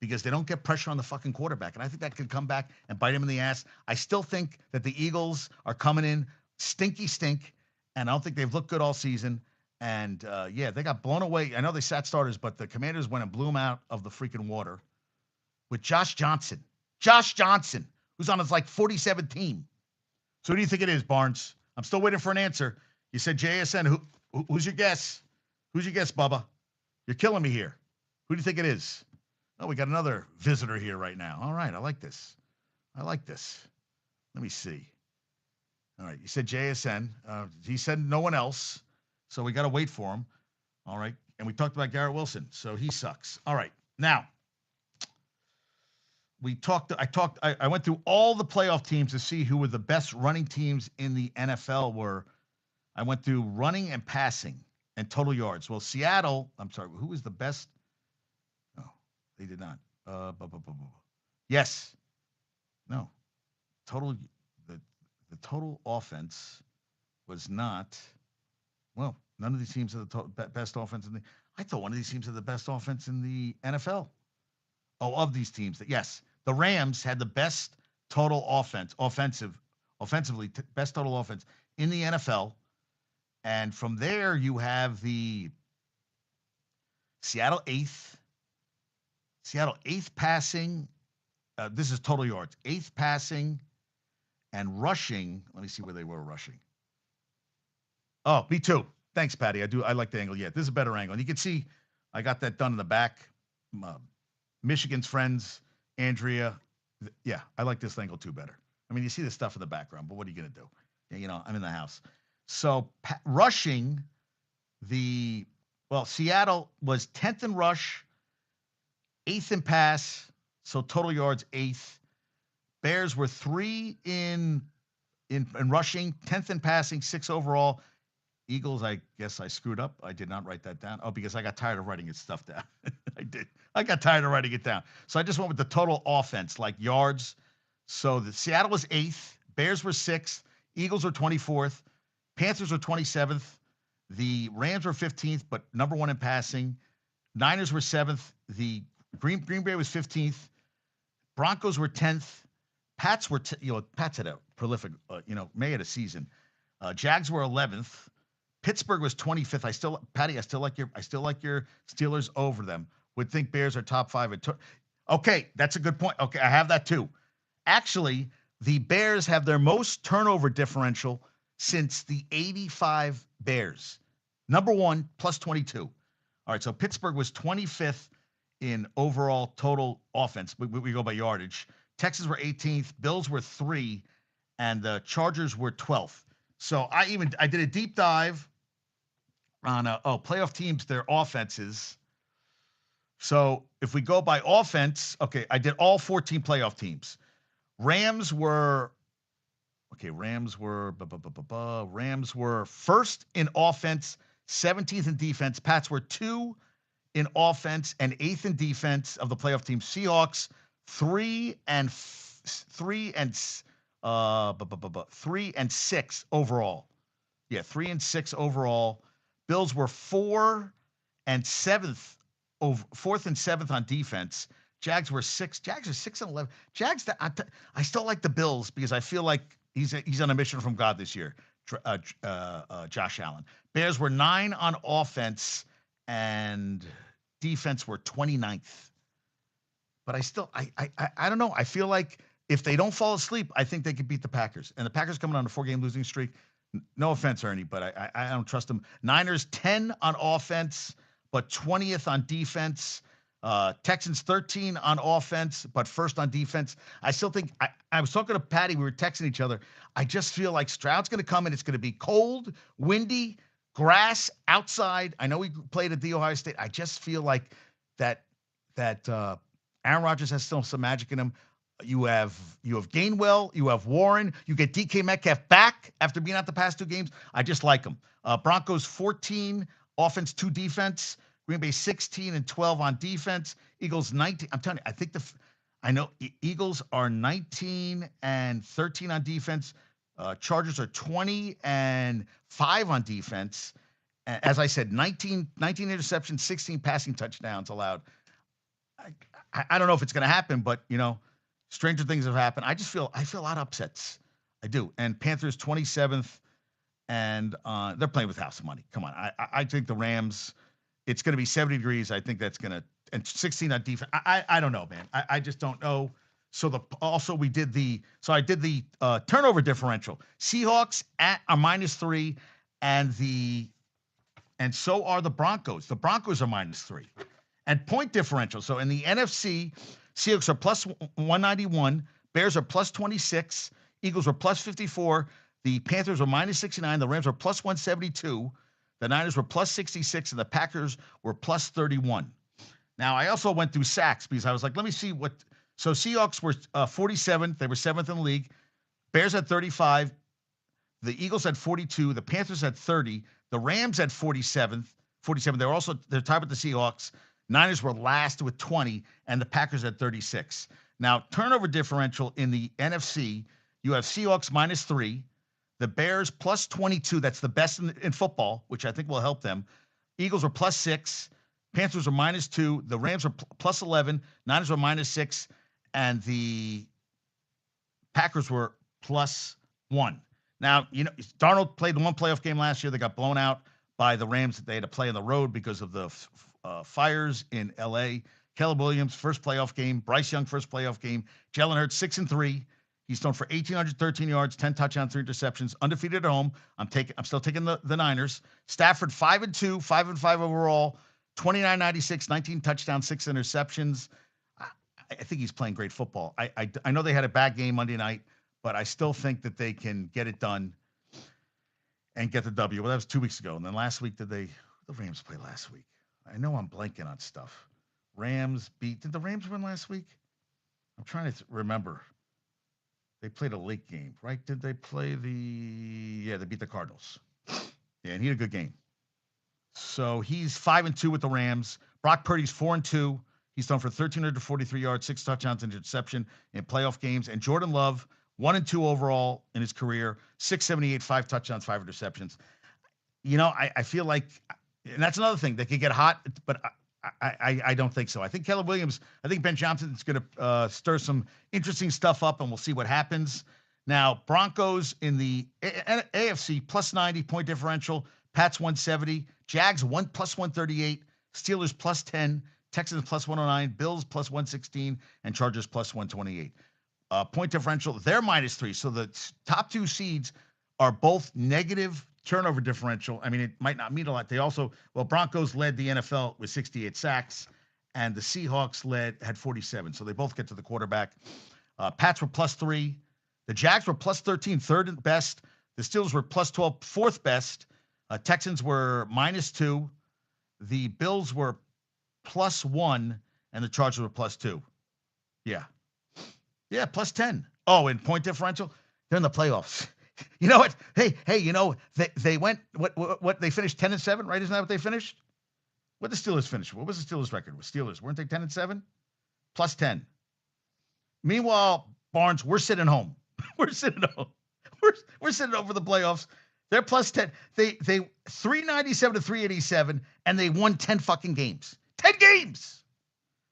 because they don't get pressure on the fucking quarterback. And I think that could come back and bite him in the ass. I still think that the Eagles are coming in stink, and I don't think they've looked good all season. And, yeah, they got blown away. I know they sat starters, but the Commanders went and blew them out of the freaking water with Josh Johnson, who's on his, 47th team. So who do you think it is, Barnes? I'm still waiting for an answer. You said JSN. Who's your guess? Who's your guess, Bubba? You're killing me here. Who do you think it is? Oh, we got another visitor here right now. All right, I like this. Let me see. All right, you said JSN. He said no one else, so we got to wait for him. All right, and we talked about Garrett Wilson, so he sucks. All right, now I went through all the playoff teams to see who were the best running teams in the NFL. I went through running and passing and total yards. Well, Seattle, I'm sorry, who was the best? No, they did not. Yes. No. The total offense was not, well, none of these teams had the best offense I thought one of these teams had the best offense in the NFL. Oh, of these teams, yes. The Rams had the best total offensively, best total offense in the NFL. And from there, you have the Seattle eighth passing. This is total yards. 8th passing and rushing. Let me see where they were rushing. Oh, me too. Thanks, Paddy. I like the angle. Yeah, this is a better angle. And you can see I got that done in the back. Michigan's friends, Andrea. Yeah, I like this angle too better. I mean, you see the stuff in the background, but what are you going to do? I'm in the house. So rushing, Seattle was 10th in rush, 8th in pass, so total yards 8th. Bears were 3 in rushing, 10th in passing, 6 overall. Eagles, I guess I screwed up. I did not write that down. Oh, because I got tired of writing his stuff down. I did. I got tired of writing it down. So I just went with the total offense, like yards. So the Seattle was 8th, Bears were 6th, Eagles were 24th, Panthers were 27th, the Rams were 15th, but number 1 in passing. Niners were 7th, the Green Bay was 15th, Broncos were 10th, Pats were Pats had a prolific May had a season. Jags were 11th. Pittsburgh was 25th. Paddy, I still like your Steelers over them. Would think Bears are top 5. Okay, that's a good point. Okay, I have that too. Actually, the Bears have their most turnover differential since the 85 Bears. Number 1, plus 22. All right, so Pittsburgh was 25th in overall total offense. We go by yardage. Texans were 18th. Bills were 3, and the Chargers were 12th. So I did a deep dive on playoff teams, their offenses. So if we go by offense, okay, I did all 14 playoff teams. Rams were first in offense, 17th in defense. Pats were 2 in offense and 8th in defense of the playoff team. Seahawks 3 and 6 overall. Yeah, 3 and 6 overall. Bills were 4th and 7th on defense. Jags were 6. Jags are 6 and 11. Jags, I still like the Bills because I feel like he's on a mission from God this year. Josh Allen. Bears were 9 on offense and defense were 29th. But I don't know. I feel like if they don't fall asleep, I think they could beat the Packers. And the Packers coming on a 4-game losing streak. No offense, Ernie, but I don't trust them. Niners 10 on offense, but 20th on defense. Texans 13 on offense, but first on defense. I still think I was talking to Paddy. We were texting each other. I just feel like Stroud's going to come and it's going to be cold, windy, grass outside. I know he played at the Ohio State. I just feel like that Aaron Rodgers has still some magic in him. You have Gainwell, you have Warren, you get DK Metcalf back after being out the past 2 games. I just like him. Broncos 14 offense, 2 defense. Green Bay 16 and 12 on defense. Eagles 19. I'm telling you, I know Eagles are 19 and 13 on defense. Chargers are 20 and 5 on defense. As I said, 19 interceptions, 16 passing touchdowns allowed. I don't know if it's going to happen, but stranger things have happened. I feel a lot of upsets. I do. And Panthers 27th, and they're playing with house money. Come on. I think the Rams, it's going to be 70 degrees. I think that's going to, and 16 on defense. I don't know, man. I just don't know. So I did the turnover differential. Seahawks are -3, and so are the Broncos. The Broncos are -3. And point differential. So in the NFC, Seahawks are plus 191, Bears are plus 26, Eagles are plus 54, the Panthers were -69, the Rams were plus 172, the Niners were plus 66, and the Packers were plus 31. Now, I also went through sacks because I was like, let me see what. So Seahawks were 47th. They were 7th in the league. Bears had 35. The Eagles had 42. The Panthers had 30. The Rams had 47. They're tied with the Seahawks. Niners were last with 20, and the Packers had 36. Now, turnover differential in the NFC, you have Seahawks -3, the Bears plus 22. That's the best in football, which I think will help them. Eagles were plus 6. Panthers were -2. The Rams were plus 11. Niners were -6. And the Packers were plus 1. Now, Darnold played one playoff game last year. They got blown out by the Rams. They had to play on the road because of the fires in L.A. Caleb Williams, first playoff game. Bryce Young, first playoff game. Jalen Hurts, 6-3. He's thrown for 1,813 yards, 10 touchdowns, 3 interceptions, undefeated at home. I'm still taking the Niners. Stafford, 5-2, 5-5 overall, 29-96, 19 touchdowns, 6 interceptions. I think he's playing great football. I know they had a bad game Monday night, but I still think that they can get it done and get the W. Well, that was 2 weeks ago. And then last week, did the Rams play last week? I know I'm blanking on stuff. Did the Rams win last week? I'm trying to remember. They played a late game, right? Did they play they beat the Cardinals. Yeah, and he had a good game. So he's 5-2 with the Rams. Brock Purdy's 4-2. He's thrown for 1,343 yards, 6 touchdowns, and interception in playoff games. And Jordan Love, 1-2 overall in his career, 678, 5 touchdowns, 5 interceptions. I feel like, and that's another thing, they could get hot, but I don't think so. I think Caleb Williams, I think Ben Johnson's going to stir some interesting stuff up, and we'll see what happens. Now, Broncos in the AFC plus 90 point differential, Pats 170, Jags plus 138, Steelers plus 10, Texans plus 109, Bills plus 116, and Chargers plus 128. Point differential, they're -3. So the top 2 seeds are both negative turnover differential. I mean, it might not mean a lot. They also, Broncos led the NFL with 68 sacks, and the Seahawks had 47. So they both get to the quarterback. Pats were +3. The Jags were +13, third best. The Steelers were +12, fourth best. Texans were -2. The Bills were +1, and the Chargers were +2. Yeah. Yeah, +10. Oh, and point differential, they're in the playoffs. You know what? Hey, they went, what they finished 10-7, right? Isn't that what they finished? What did the Steelers finish? What was the Steelers record with Steelers? Weren't they 10-7? +10. Meanwhile, Barnes, we're sitting home. We're sitting home. We're sitting over the playoffs. They're +10. They 397 to 387, and they won 10 fucking games. 10 games.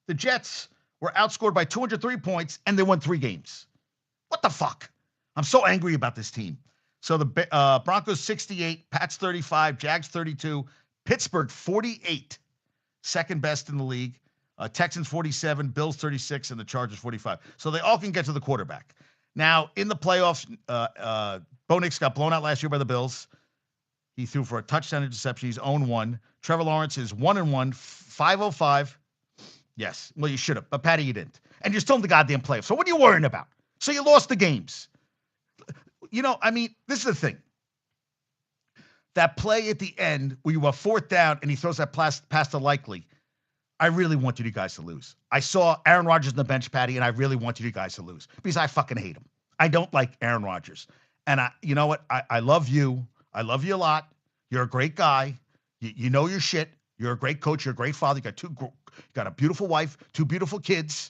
The Jets were outscored by 203 points, and they won 3 games. What the fuck? I'm so angry about this team. So the Broncos 68, Pats 35, Jags 32, Pittsburgh 48, second best in the league. Texans 47, Bills 36, and the Chargers 45. So they all can get to the quarterback. Now, in the playoffs, Bo Nix got blown out last year by the Bills. He threw for a touchdown interception. He's 0-1. Trevor Lawrence is 1-1, 505. Yes. Well, you should have, but Paddy, you didn't. And you're still in the goddamn playoffs. So what are you worrying about? So you lost the games. This is the thing. That play at the end where you were 4th down and he throws that pass to Likely, I really wanted you guys to lose. I saw Aaron Rodgers on the bench, Paddy, and I really wanted you guys to lose because I fucking hate him. I don't like Aaron Rodgers. And you know what? I love you. I love you a lot. You're a great guy. You know your shit. You're a great coach. You're a great father. You got a beautiful wife, 2 beautiful kids.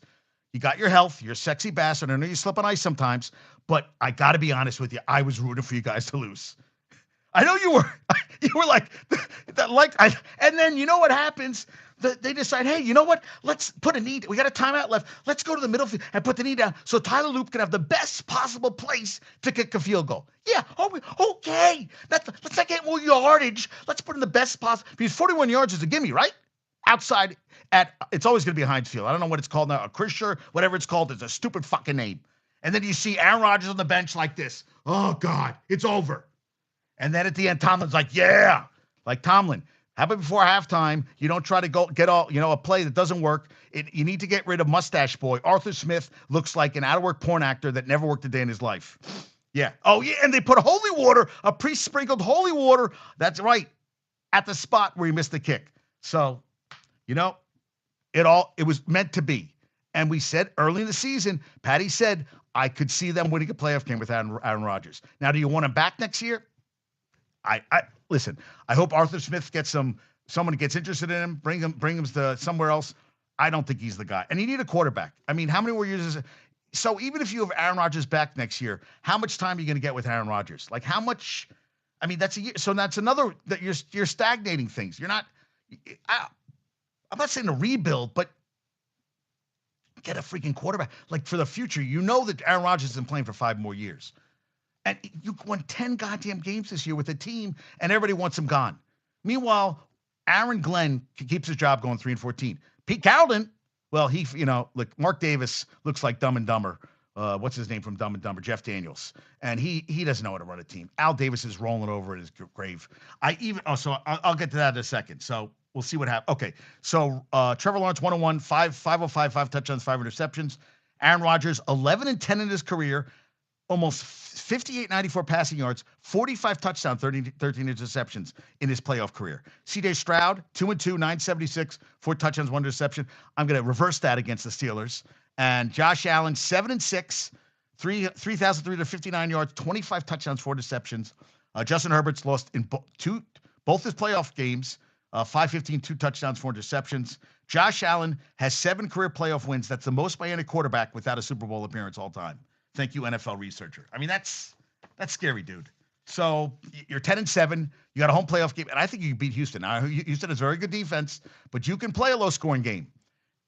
You got your health. You're a sexy bastard. I know you slip on ice sometimes, but I got to be honest with you. I was rooting for you guys to lose. I know you were. You were and then you know what happens? They decide, hey, you know what? Let's put a knee. We got a timeout left. Let's go to the middle field and put the knee down so Tyler Loop can have the best possible place to kick a field goal. Yeah, okay. Let's not get more yardage. Let's put in the best possible. Because 41 yards is a gimme, right? Outside it's always going to be Heinz Field. I don't know what it's called now. A Krisher, whatever it's called. It's a stupid fucking name. And then you see Aaron Rodgers on the bench like this. Oh, God, it's over. And then at the end, Tomlin's like, yeah. Like Tomlin. How about before halftime, you don't try to get all, a play that doesn't work. You need to get rid of Mustache Boy. Arthur Smith looks like an out-of-work porn actor that never worked a day in his life. Yeah. Oh, yeah, and they put holy water, a pre-sprinkled holy water, that's right, at the spot where he missed the kick. So, it was meant to be. And we said early in the season, Paddy said, I could see them winning a playoff game with Aaron Rodgers. Now, do you want him back next year? I listen. I hope Arthur Smith gets someone gets interested in him, bring him to somewhere else. I don't think he's the guy. And you need a quarterback. I mean, how many more years is it? So even if you have Aaron Rodgers back next year, how much time are you going to get with Aaron Rodgers? Like how much? I mean, that's a year. So that's another that you're stagnating things. You're not. I'm not saying to rebuild, but get a freaking quarterback. Like for the future, you know that Aaron Rodgers isn't playing for 5 more years. And you won 10 goddamn games this year with a team, and everybody wants him gone. Meanwhile, Aaron Glenn keeps his job going 3-14. Pete Carrollton, well, look, Mark Davis looks like Dumb and Dumber. What's his name from Dumb and Dumber? Jeff Daniels. And he doesn't know how to run a team. Al Davis is rolling over in his grave. I'll get to that in a second. So we'll see what happens. Okay, so Trevor Lawrence 1-1, 505, 5 touchdowns, 5 interceptions. Aaron Rodgers 11-10 in his career. Almost 58-94 passing yards, 45 touchdowns, 13 interceptions in his playoff career. C.J. Stroud, 2-2, 976, 4 touchdowns, 1 interception. I'm going to reverse that against the Steelers. And Josh Allen, 7-6, 3,359 yards, 25 touchdowns, 4 interceptions. Justin Herbert's lost in both his playoff games. 515, 2 touchdowns, 4 interceptions. Josh Allen has 7 career playoff wins. That's the most by any quarterback without a Super Bowl appearance all time. Thank you, NFL researcher. I mean, that's scary, dude. So you're 10-7. You got a home playoff game, and I think you can beat Houston. Now, Houston has very good defense, but you can play a low-scoring game.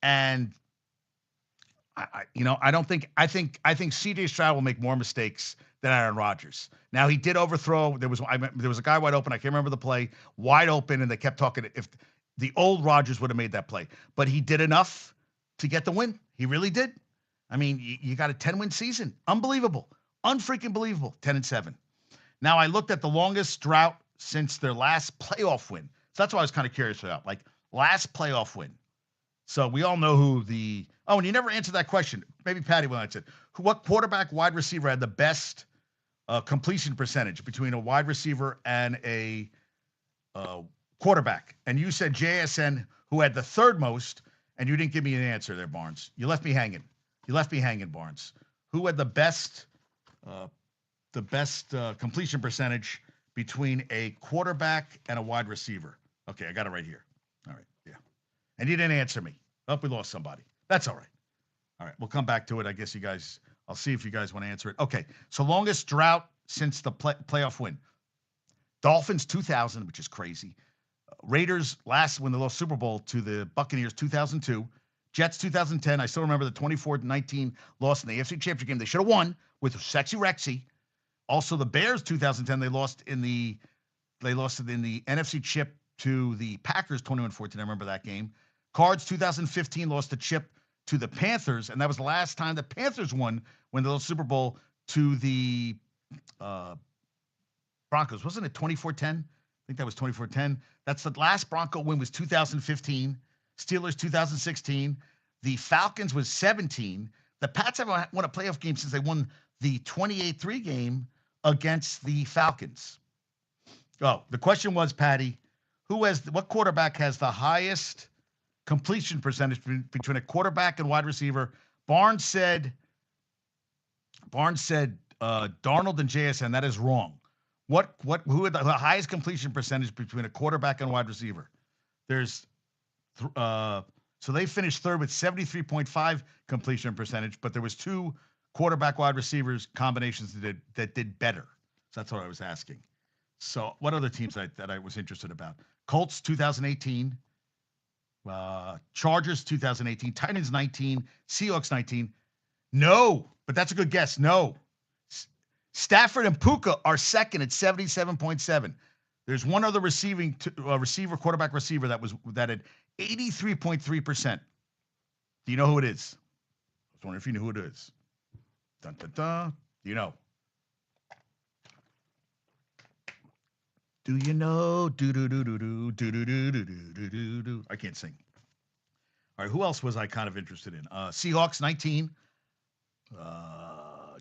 And I think C.J. Stroud will make more mistakes than Aaron Rodgers. Now he did overthrow. There was a guy wide open. I can't remember the play. Wide open, and they kept talking. If the old Rodgers would have made that play, but he did enough to get the win. He really did. I mean, you got a 10-win season. Unbelievable, unfreaking believable. 10-7. Now I looked at the longest drought since their last playoff win. So that's what I was kind of curious about. Like last playoff win. So we all know who the. Oh, and you never answered that question. Maybe Paddy will answer it. What quarterback, wide receiver had the best completion percentage between a wide receiver and a quarterback? And you said JSN, who had the third most, and you didn't give me an answer there, Barnes. You left me hanging. Barnes. Who had the best completion percentage between a quarterback and a wide receiver? Okay, I got it right here. All right, yeah. And you didn't answer me. Oh, we lost somebody. That's all right. All right, we'll come back to it. I guess you guys, I'll see if you guys want to answer it. Okay, so longest drought since the playoff win. Dolphins 2000, which is crazy. Raiders last when they lost Super Bowl to the Buccaneers 2002. Jets 2010. I still remember the 24-19 loss in the AFC Championship game. They should have won with Sexy Rexy. Also, the Bears 2010. They lost in the NFC chip to the Packers 21-14. I remember that game. Cards 2015 lost the chip to the Panthers, and that was the last time the Panthers won when they lost Super Bowl to the Broncos. Wasn't it 24-10? I think that was 24-10. That's the last Bronco win was 2015. Steelers 2016. The Falcons was 17. The Pats haven't won a playoff game since they won the 28-3 game against the Falcons. Oh, the question was, Paddy, what quarterback has the highest completion percentage between a quarterback and wide receiver? Barnes said Darnold and JSN. That is wrong. Who had the highest completion percentage between a quarterback and wide receiver? So they finished third with 73.5 completion percentage, but there was 2 quarterback wide receivers combinations that did better. So that's what I was asking. So what other teams that I was interested about? Colts 2018, Chargers 2018, Titans 19, Seahawks 19. No, but that's a good guess. No. Stafford and Puka are second at 77.7. There's one other quarterback receiver that had 83.3%. Do you know who it is? I was wondering if you knew who it is. Dun, dun, dun. Do you know? Do you know? Do. I can't sing. All right, who else was I kind of interested in? Seahawks 19,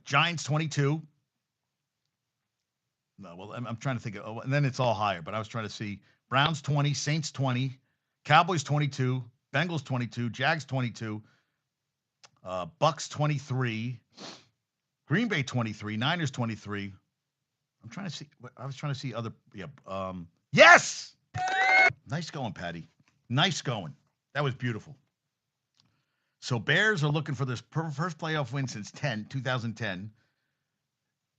Giants 22. No, well, I'm trying to think of, and then it's all higher, but I was trying to see Browns 20, Saints 20, Cowboys 22, Bengals 22, Jags 22, Bucks 23, Green Bay 23, Niners 23. I'm trying to see. I was trying to see other. Yeah. Yes. Nice going, Paddy. Nice going. That was beautiful. So Bears are looking for this first playoff win since 2010,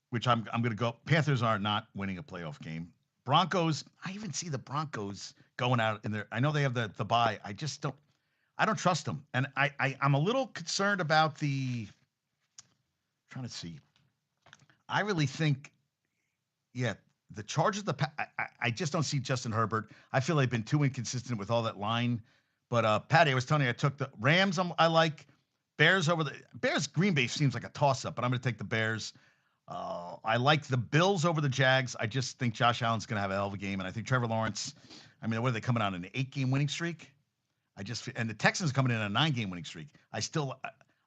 which I'm going to go. Panthers are not winning a playoff game. Broncos. I even see the Broncos going out in there. I know they have the bye. I just don't. I don't trust them, and I'm a little concerned about the. Trying to see. I really think. Yeah, the Chargers, I just don't see Justin Herbert. I feel they've been too inconsistent with all that line. But Paddy, I was telling you, I took the Rams. I like Bears over the Bears. Green Bay seems like a toss-up, but I'm going to take the Bears. I like the Bills over the Jags. I just think Josh Allen's going to have a hell of a game, and I think Trevor Lawrence. I mean, what are they coming out on an 8-game winning streak? And the Texans coming in on a 9-game winning streak.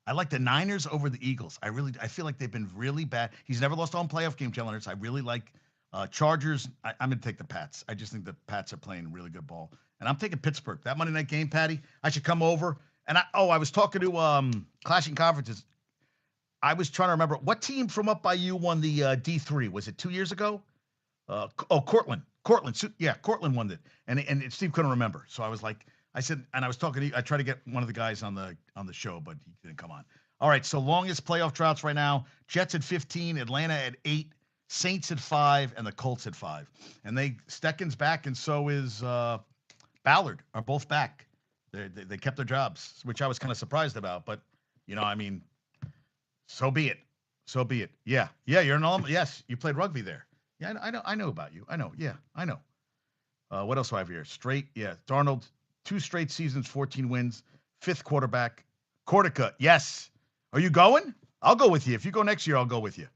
I like the Niners over the Eagles. I feel like they've been really bad. He's never lost a home playoff game, Jalen Hurts. I really like Chargers. I'm going to take the Pats. I just think the Pats are playing really good ball. And I'm taking Pittsburgh. That Monday night game, Paddy, I should come over. And I was talking to Clashing Conferences. I was trying to remember what team from up by you won the D3. Was it 2 years ago? Cortland. Cortland. Yeah, Cortland won it, and Steve couldn't remember. So I was like, I said, and I was talking to you. I tried to get one of the guys on the show, but he didn't come on. All right, so longest playoff droughts right now: Jets at 15, Atlanta at 8, Saints at 5, and the Colts at 5. And Stecken's back, and so is Ballard. Are both back. They kept their jobs, which I was kind of surprised about. But I mean, so be it. So be it. Yeah, you're an alum. Yes, you played rugby there. Yeah, I know about you. I know. Yeah, I know. What else do I have here? Straight. Yeah, Darnold, 2 straight seasons, 14 wins, 5th quarterback. Cortica. Yes. Are you going? I'll go with you. If you go next year, I'll go with you.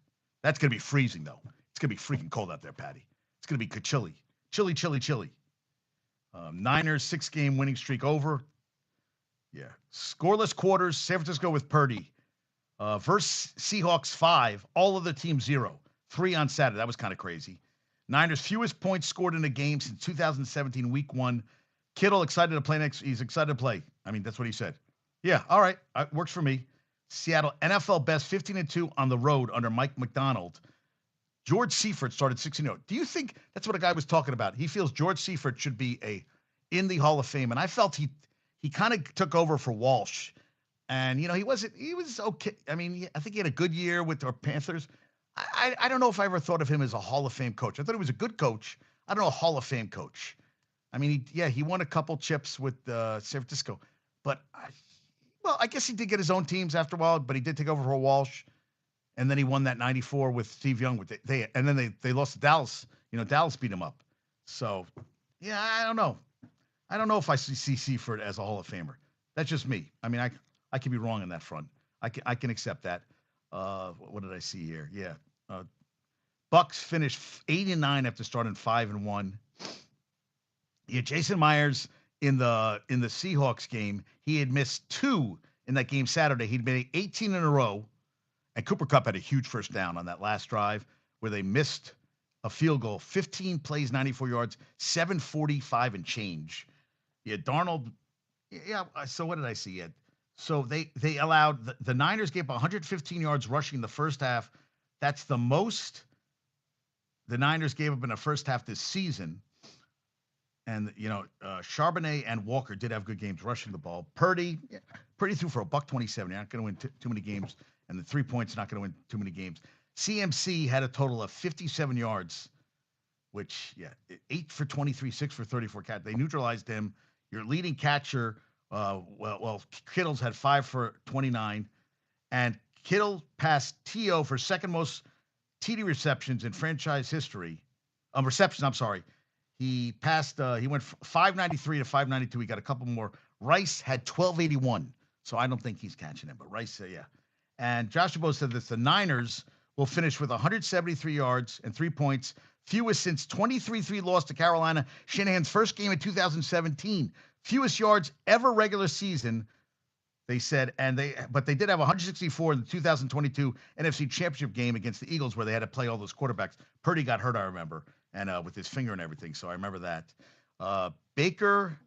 That's gonna be freezing though. It's gonna be freaking cold out there, Paddy. It's gonna be chilly, chilly. Niners 6-game winning streak over. Yeah. Scoreless quarters. San Francisco with Purdy. Versus Seahawks 5. All other teams 0. 3 on Saturday. That was kind of crazy. Niners fewest points scored in a game since 2017 Week 1. Kittle excited to play next. He's excited to play. I mean, that's what he said. Yeah. All right. Works for me. Seattle NFL best 15-2 on the road under Mike McDonald. George Seifert started 16-0. Do you think that's what a guy was talking about? He feels George Seifert should be in the Hall of Fame, and I felt he kind of took over for Walsh, and he was okay. I mean, I think he had a good year with the Panthers. I don't know if I ever thought of him as a Hall of Fame coach. I thought he was a good coach. I don't know, a Hall of Fame coach. I mean, he won a couple chips with San Francisco, but I guess he did get his own teams after a while, but he did take over for Walsh. And then he won that 94 with Steve Young. And then they lost to Dallas. Dallas beat him up. So, yeah, I don't know. I don't know if I see Seifert as a Hall of Famer. That's just me. I mean, I could be wrong on that front. I can accept that. What did I see here? Yeah. Bucks finished 8-9 after starting 5-1. Yeah, Jason Myers in the Seahawks game, he had missed 2 in that game Saturday. He'd made 18 in a row. And Cooper Kupp had a huge first down on that last drive where they missed a field goal. 15 plays, 94 yards, 745 and change. Yeah, Darnold. Yeah. So what did I see? So they allowed the Niners gave 115 yards rushing in the first half. That's the most the Niners gave up in the first half this season. And Charbonnet and Walker did have good games rushing the ball. Purdy threw for $127. You're not going to win too many games. And the 3 points not going to win too many games. CMC had a total of 57 yards, which, 8 for 23, 6 for 34 catch. They neutralized him. Your leading catcher, Kittle's had 5 for 29. And Kittle passed T.O. for second most TD receptions in franchise history. Receptions, I'm sorry. He passed, he went 593 to 592. He got a couple more. Rice had 1281. So I don't think he's catching him, but Rice, yeah. And Josh Dubois said that the Niners will finish with 173 yards and 3 points, fewest since 23-3 loss to Carolina, Shanahan's first game in 2017. Fewest yards ever regular season, they said, but they did have 164 in the 2022 NFC Championship game against the Eagles where they had to play all those quarterbacks. Purdy got hurt, I remember, and with his finger and everything, so I remember that. Baker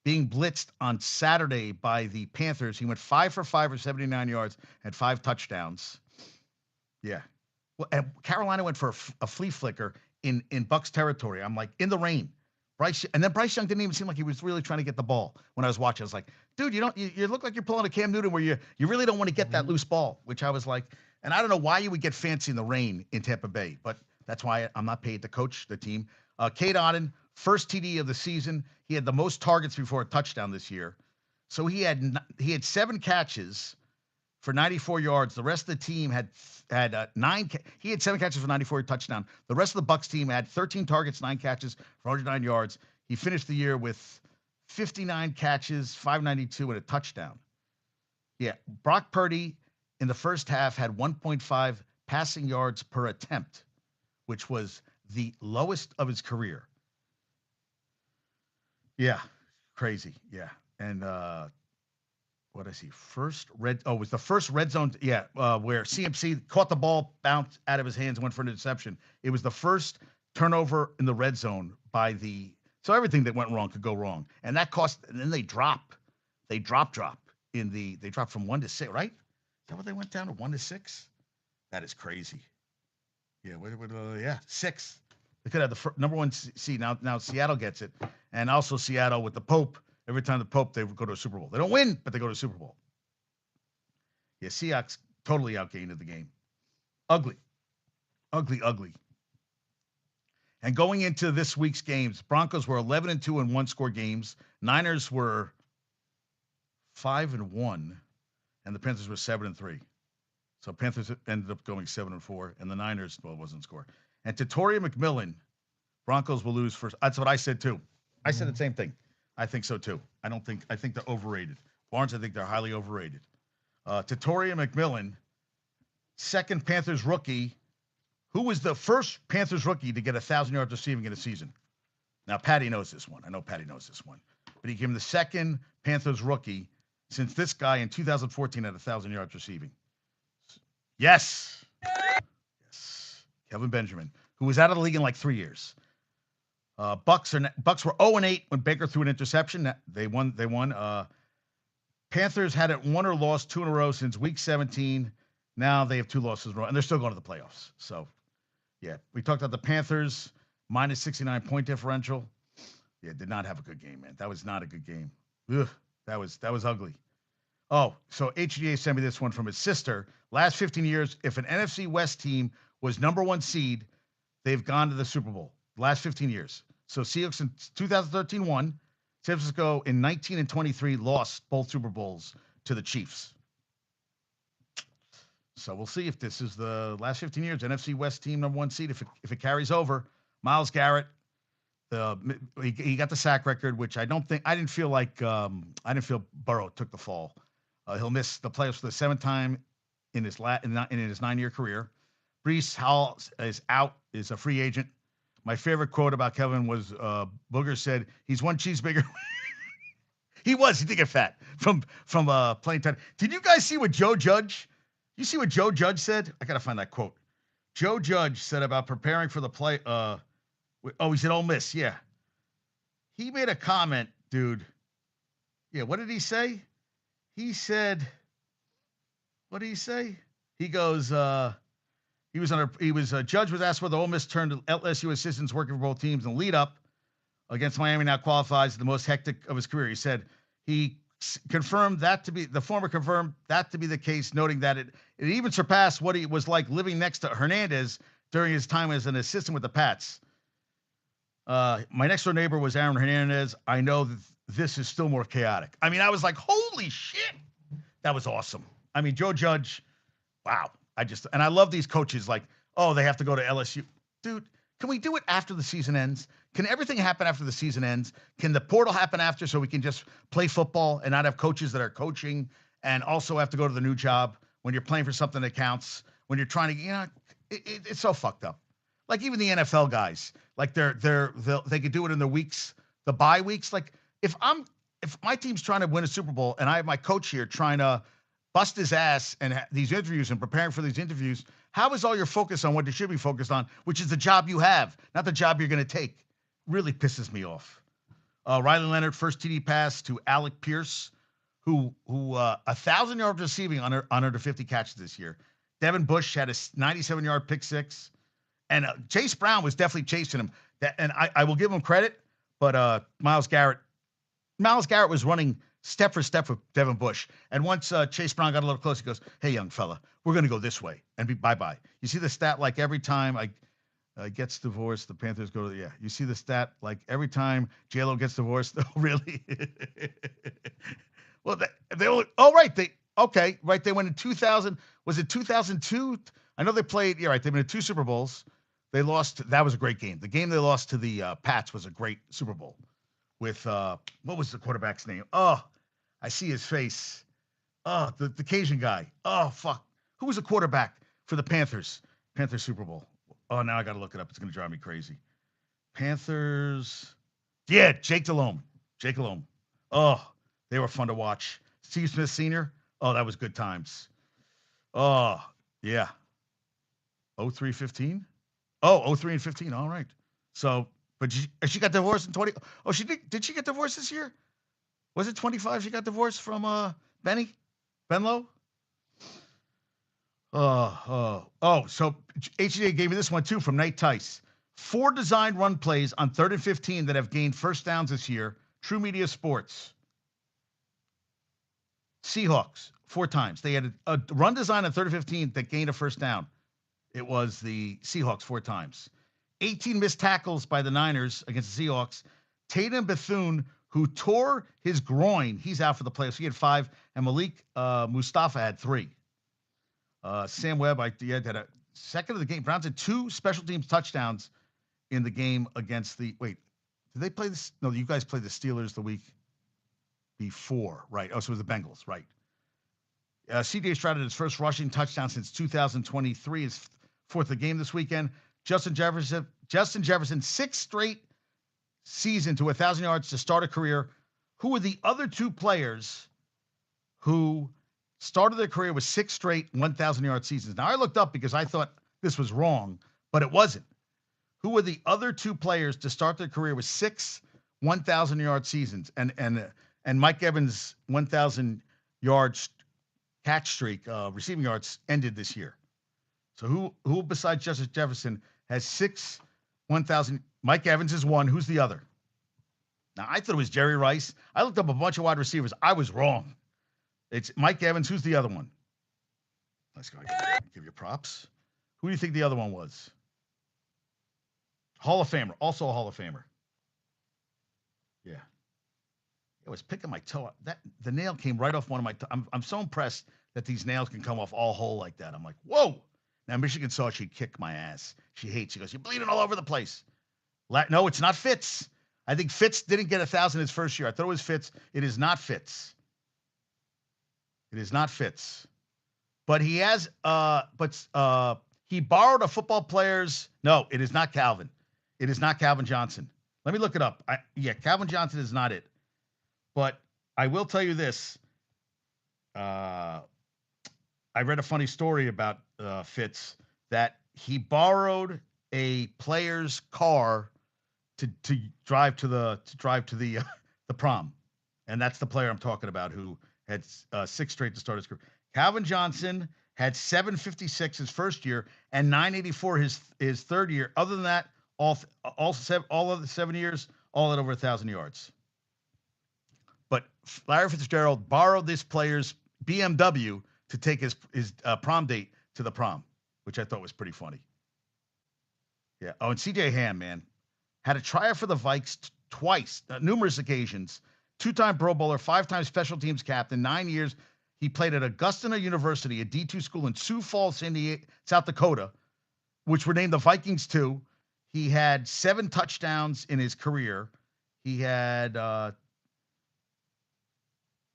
being blitzed on Saturday by the Panthers. He went 5 for 5 for 79 yards, had 5 touchdowns. Yeah. Well, and Carolina went for a flea flicker in Bucs territory. I'm like, in the rain. Bryce Young didn't even seem like he was really trying to get the ball when I was watching. I was like, dude, you look like you're pulling a Cam Newton where you really don't want to get that loose ball, which I was like, and I don't know why you would get fancy in the rain in Tampa Bay, but that's why I'm not paid to coach the team. Cade Otton, first TD of the season. He had the most targets before a touchdown this year. So he had 7 catches for 94 yards. The rest of the team had 9. He had 7 catches for 94 touchdown. The rest of the Bucs team had 13 targets, 9 catches for 109 yards. He finished the year with 59 catches, 592 and a touchdown. Yeah, Brock Purdy in the first half had 1.5 passing yards per attempt, which was the lowest of his career. Yeah, crazy. Yeah, and what I see it was the first red zone. Yeah, where CMC caught the ball, bounced out of his hands, and went for an interception. It was the first turnover in the red zone so everything that went wrong could go wrong, and that cost. And then they drop they drop from 1 to 6, right? Is that what they went down to 1 to 6? That is crazy. Yeah, 6. They could have the number one seed. Now Seattle gets it, and also Seattle with the Pope. Every time the Pope, they go to a Super Bowl. They don't win, but they go to a Super Bowl. Yeah, Seahawks totally outgained the game. Ugly, ugly, ugly. And going into this week's games, Broncos were 11-2 in one-score games. Niners were 5-1, and the Panthers were 7-3. So Panthers ended up going 7-4, and the Niners, well, it wasn't score. And to Torrey McMillan, Broncos will lose first. That's what I said too. I said the same thing. I think so too. I think they're overrated. Barnes, I think they're highly overrated. To Torrey McMillan, second Panthers rookie. Who was the first Panthers rookie to get 1,000 yards receiving in a season? Now, Paddy knows this one. I know Paddy knows this one. But he became the second Panthers rookie since this guy in 2014 had 1,000 yards receiving. Yes. Yes. Kelvin Benjamin, who was out of the league in like 3 years. Bucks were 0-8 when Baker threw an interception. They won. Panthers hadn't won or lost 2 in a row since week 17. Now they have 2 losses in a row, and they're still going to the playoffs. So, yeah, we talked about the Panthers minus 69 point differential. Yeah, did not have a good game, man. That was not a good game. Ugh, that was ugly. Oh, so HGA sent me this one from his sister. Last 15 years, if an NFC West team was number 1 seed, they've gone to the Super Bowl. Last 15 years. So Seahawks in 2013 won. San Francisco in 19 and 23 lost both Super Bowls to the Chiefs. So we'll see if this is the last 15 years NFC West team number 1 seed. If it carries over, Myles Garrett, he got the sack record, which I didn't feel Burrow took the fall. He'll miss the playoffs for the 7th time in his 9-year career. Breece Hall is out, is a free agent. My favorite quote about Kevin was Booger said, he's one cheese bigger. He did get fat from playing time. Did you guys see what Joe Judge? You see what Joe Judge said? I got to find that quote. Joe Judge said about preparing for the play. He said Ole Miss. Yeah. He made a comment, dude. Yeah, what did he say? He said, what did he say? He goes, Judge was asked whether Ole Miss turned to LSU assistants working for both teams in the lead up against Miami now qualifies as the most hectic of his career. He said he confirmed that to be the case, noting that it even surpassed what he was like living next to Hernandez during his time as an assistant with the Pats. My next door neighbor was Aaron Hernandez. I know that this is still more chaotic. I mean, I was like, holy shit. That was awesome. I mean, Joe Judge, wow. And I love these coaches like, oh, they have to go to LSU. Dude, can we do it after the season ends? Can everything happen after the season ends? Can the portal happen after so we can just play football and not have coaches that are coaching and also have to go to the new job when you're playing for something that counts, when you're trying to, it's so fucked up. Like even the NFL guys, like they could do it in the weeks, the bye weeks. Like if my team's trying to win a Super Bowl and I have my coach here trying to bust his ass and these interviews and preparing for these interviews, how is all your focus on what you should be focused on, which is the job you have, not the job you're going to take? Really pisses me off. Riley Leonard, first TD pass to Alec Pierce, who 1,000 yards receiving on under 50 catches this year. Devin Bush had a 97-yard pick six. And Chase Brown was definitely chasing him. And I will give him credit, but Myles Garrett was running step for step with Devin Bush. And once Chase Brown got a little close, he goes, hey, young fella, we're going to go this way. And bye-bye. You see the stat like every time gets divorced, the Panthers go to the, yeah. You see the stat like every time J-Lo gets divorced, oh, really? Well, they only, oh, right. They went in 2000. Was it 2002? I know they played, yeah, right. They've been in 2 Super Bowls. They lost. That was a great game. The game they lost to the Pats was a great Super Bowl with, what was the quarterback's name? Oh, I see his face. Oh, the Cajun guy. Oh, fuck. Who was the quarterback for the Panthers? Panthers Super Bowl. Oh, now I got to look it up. It's going to drive me crazy. Panthers. Yeah, Jake Delhomme. Oh, they were fun to watch. Steve Smith Sr. Oh, that was good times. Oh, yeah. 03-15? Oh, 03 and 15. All right. So, but she got divorced in 20. Oh, she did. Did she get divorced this year? Was it 25? She got divorced from Benlow? So HGA gave me this one too from Nate Tice. 4 designed run plays on 3rd and 15 that have gained first downs this year. True Media Sports. Seahawks, 4 times. They had a run design on 3rd and 15 that gained a first down. It was the Seahawks 4 times. 18 missed tackles by the Niners against the Seahawks. Tatum Bethune, who tore his groin, he's out for the playoffs. He had 5, and Malik Mustafa had 3. Sam Webb, had a second of the game. Browns had 2 special teams touchdowns in the game against the. Wait, did they play this? No, you guys played the Steelers the week before, right? Oh, so it was the Bengals, right? C.J. Stroud had his first rushing touchdown since 2023. His 4th of the game this weekend. Justin Jefferson, 6th straight season to 1,000 yards to start a career. Who were the other 2 players who started their career with 6 straight 1,000-yard seasons? Now, I looked up because I thought this was wrong, but it wasn't. Who were the other 2 players to start their career with 6 1,000-yard seasons? And Mike Evans' 1,000-yard catch streak, receiving yards, ended this year. So who besides Justin Jefferson has 6 1,000? Mike Evans is one. Who's the other? Now, I thought it was Jerry Rice. I looked up a bunch of wide receivers. I was wrong. It's Mike Evans. Who's the other one? Let's go. Give you props. Who do you think the other one was? Hall of Famer. Also a Hall of Famer. Yeah. I was picking my toe. The nail came right off one of my toes. I'm so impressed that these nails can come off all whole like that. I'm like, whoa. Now, Michigan saw she'd kick my ass. She hates. She goes, you're bleeding all over the place. No, it's not Fitz. I think Fitz didn't get 1,000 his first year. I thought it was Fitz. It is not Fitz. It is not Fitz. But he has, he borrowed a football player's. No, it is not Calvin. It is not Calvin Johnson. Let me look it up. Calvin Johnson is not it. But I will tell you this. I read a funny story about Fitz that he borrowed a player's car to drive to the prom, and that's the player I'm talking about who had 6 straight to start his career. Calvin Johnson had 756 his first year and 984 his third year. Other than that, all of the 7 years, all at over 1,000 yards. But Larry Fitzgerald borrowed this player's BMW to take his prom date to the prom, which I thought was pretty funny. Yeah. Oh, and C.J. Ham, man, had a tryout for the Vikes twice, numerous occasions. 2-time Pro Bowler, 5-time special teams captain, 9 years. He played at Augustana University, a D2 school in Sioux Falls, South Dakota, which were named the Vikings too. He had 7 touchdowns in his career. He had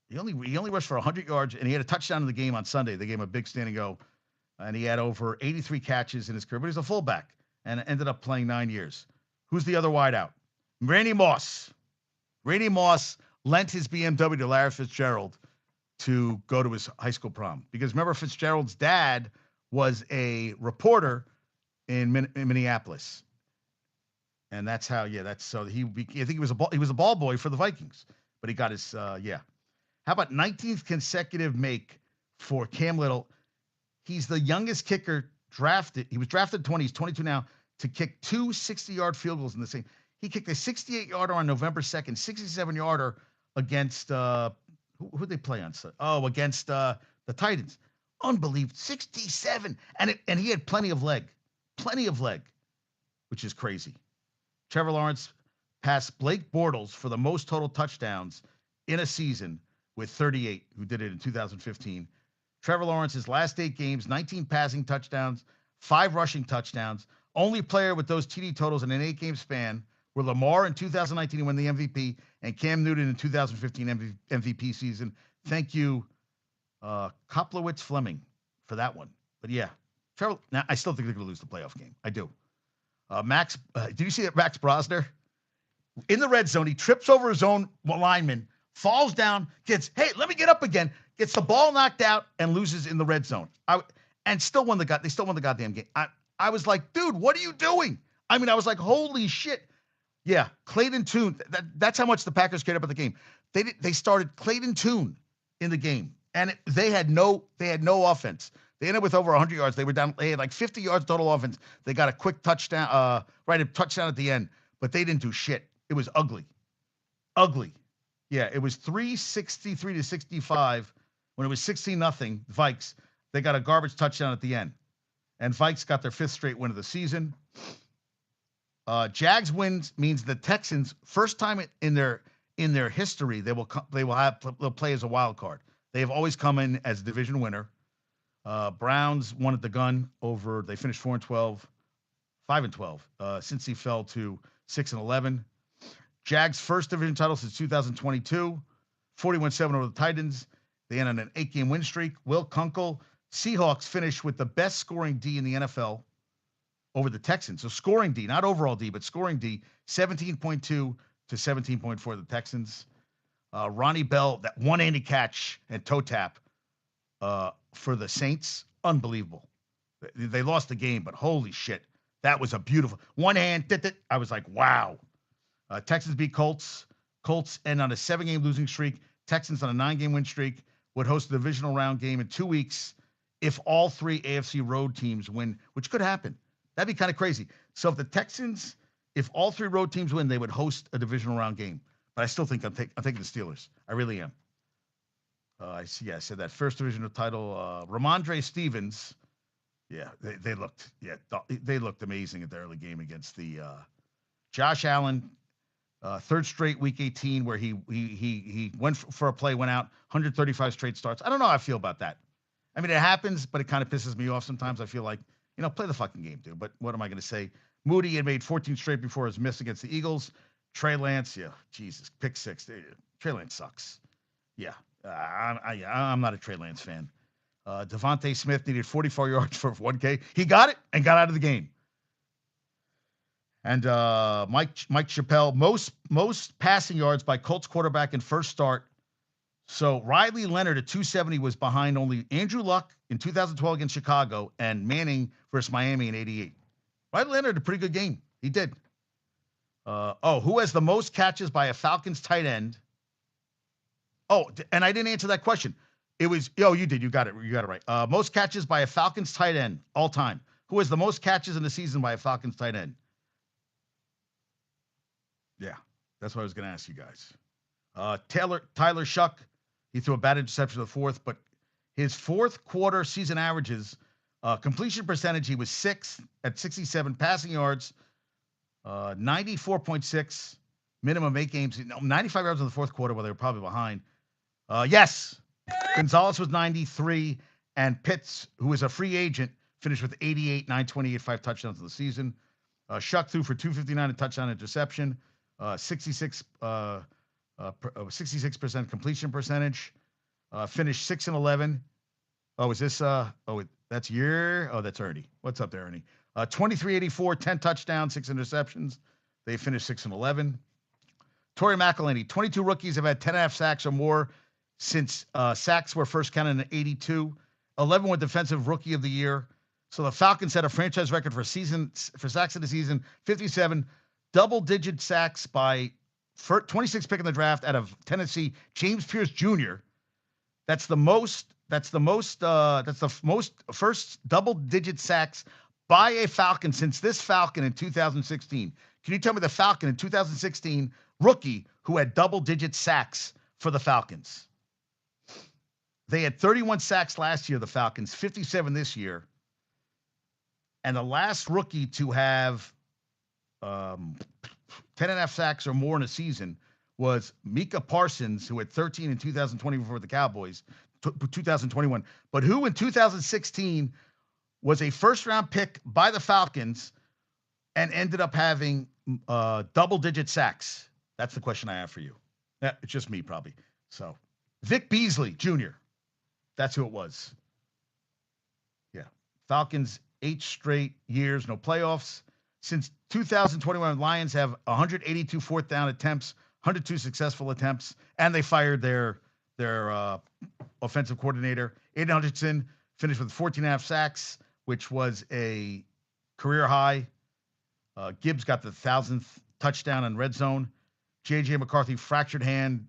he only rushed for 100 yards, and he had a touchdown in the game on Sunday. They gave him a big standing go, and he had over 83 catches in his career. But he's a fullback and ended up playing 9 years. Who's the other wideout? Randy Moss. Randy Moss lent his BMW to Larry Fitzgerald to go to his high school prom. Because remember, Fitzgerald's dad was a reporter in Minneapolis. And that's how, I think he was a ball boy for the Vikings. But he got his, How about 19th consecutive make for Cam Little? He's the youngest kicker drafted. He was drafted 20. He's 22 now to kick 2 60-yard field goals in the same. He kicked a 68-yarder on November 2nd, 67-yarder against who they play on? Against the Titans. Unbelievable, 67, and he had plenty of leg, which is crazy. Trevor Lawrence passed Blake Bortles for the most total touchdowns in a season with 38, who did it in 2015. Trevor Lawrence's last 8 games, 19 passing touchdowns, 5 rushing touchdowns. Only player with those TD totals in an 8-game span were Lamar in 2019 to win the MVP and Cam Newton in 2015 MVP season. Thank you, Koplowitz Fleming, for that one. But yeah, Trevor. Now I still think they're going to lose the playoff game. I do. Max, did you see that Max Brosner in the red zone? He trips over his own lineman, falls down, hey, let me get up again, gets the ball knocked out, and loses in the red zone. They still won the goddamn game. I was like, dude, what are you doing? I mean, I was like, holy shit. Yeah, Clayton Tune. That's how much the Packers cared about the game. They started Clayton Tune in the game, and they had no offense. They ended with over 100 yards. They were down. They had like 50 yards total offense. They got a quick touchdown, a touchdown at the end, but they didn't do shit. It was ugly. Ugly. Yeah, it was 363 to 65 when it was 16-0 Vikes. They got a garbage touchdown at the end. And Vikes got their 5th straight win of the season. Jags wins means the Texans, first time in their history, they'll play as a wild card. They have always come in as a division winner. Browns won at the gun over. They finished 4-12, 5-12. Since he fell to 6-11. Jags' first division title since 2022, 41-7 over the Titans. They end on an 8-game win streak. Will Kunkel, Seahawks finished with the best scoring D in the NFL over the Texans. So scoring D, not overall D, but scoring D, 17.2 to 17.4 the Texans. Ronnie Bell, that one-handed catch and toe tap for the Saints, unbelievable. They lost the game, but holy shit, that was a beautiful one hand. I was like, wow. Texans beat Colts. Colts end on a 7-game losing streak. Texans on a 9-game win streak. Would host a divisional round game in 2 weeks if all 3 AFC road teams win, which could happen. That'd be kind of crazy. So if the Texans, if all 3 road teams win, they would host a divisional round game. But I still think I'm taking the Steelers. I really am. I said that first divisional title. Ramondre Stevens. Yeah, they looked amazing at the early game against the Josh Allen. 3rd straight week 18 where he went for a play, went out, 135 straight starts. I don't know how I feel about that. I mean, it happens, but it kind of pisses me off sometimes. I feel like, play the fucking game, dude. But what am I going to say? Moody had made 14 straight before his miss against the Eagles. Trey Lance, Jesus, pick 6. Trey Lance sucks. Yeah, I'm not a Trey Lance fan. Devontae Smith needed 44 yards for 1K. He got it and got out of the game. And Mike Chappelle, most passing yards by Colts quarterback in first start. So Riley Leonard at 270 was behind only Andrew Luck in 2012 against Chicago and Manning versus Miami in 88. Riley Leonard, a pretty good game. He did. Who has the most catches by a Falcons tight end? Oh, and I didn't answer that question. It was, you did. You got it. You got it right. Most catches by a Falcons tight end all time. Who has the most catches in the season by a Falcons tight end? Yeah, that's what I was going to ask you guys. Tyler Shuck, he threw a bad interception in the 4th, but his 4th quarter season averages, completion percentage, he was 6th at 67 passing yards, 94.6, minimum 8 games, 95 yards in the 4th quarter where they were probably behind. Yes, Gonzalez was 93, and Pitts, who was a free agent, finished with 88, 928, 5 touchdowns in the season. Shuck threw for 259, a touchdown interception. 66% completion percentage. Finished 6-11. Oh, is this? That's that's Ernie. What's up there, Ernie? 2384, 10 touchdowns, 6 interceptions. They finished 6-11. Torrey McElhinney, 22 rookies have had 10.5 sacks or more since sacks were first counted in 82. 11 were defensive rookie of the year. So the Falcons had a franchise record for sacks in the season, 57. Double-digit sacks by 26 pick in the draft out of Tennessee, James Pierce Jr. That's the most first double-digit sacks by a Falcon since this Falcon in 2016. Can you tell me the Falcon in 2016 rookie who had double-digit sacks for the Falcons? They had 31 sacks last year, the Falcons, 57 this year. And the last rookie to have 10.5 sacks or more in a season was Micah Parsons, who had 13 in 2020 for the Cowboys, 2021. But who in 2016 was a first-round pick by the Falcons and ended up having double-digit sacks? That's the question I have for you. It's just me, probably. So, Vic Beasley Jr., that's who it was. Yeah. Falcons, 8 straight years, no playoffs. Since 2021, Lions have 182 fourth down attempts, 102 successful attempts, and they fired their offensive coordinator. Aiden Hutchinson finished with 14.5 sacks, which was a career high. Gibbs got the 1,000th touchdown in red zone. J.J. McCarthy fractured hand,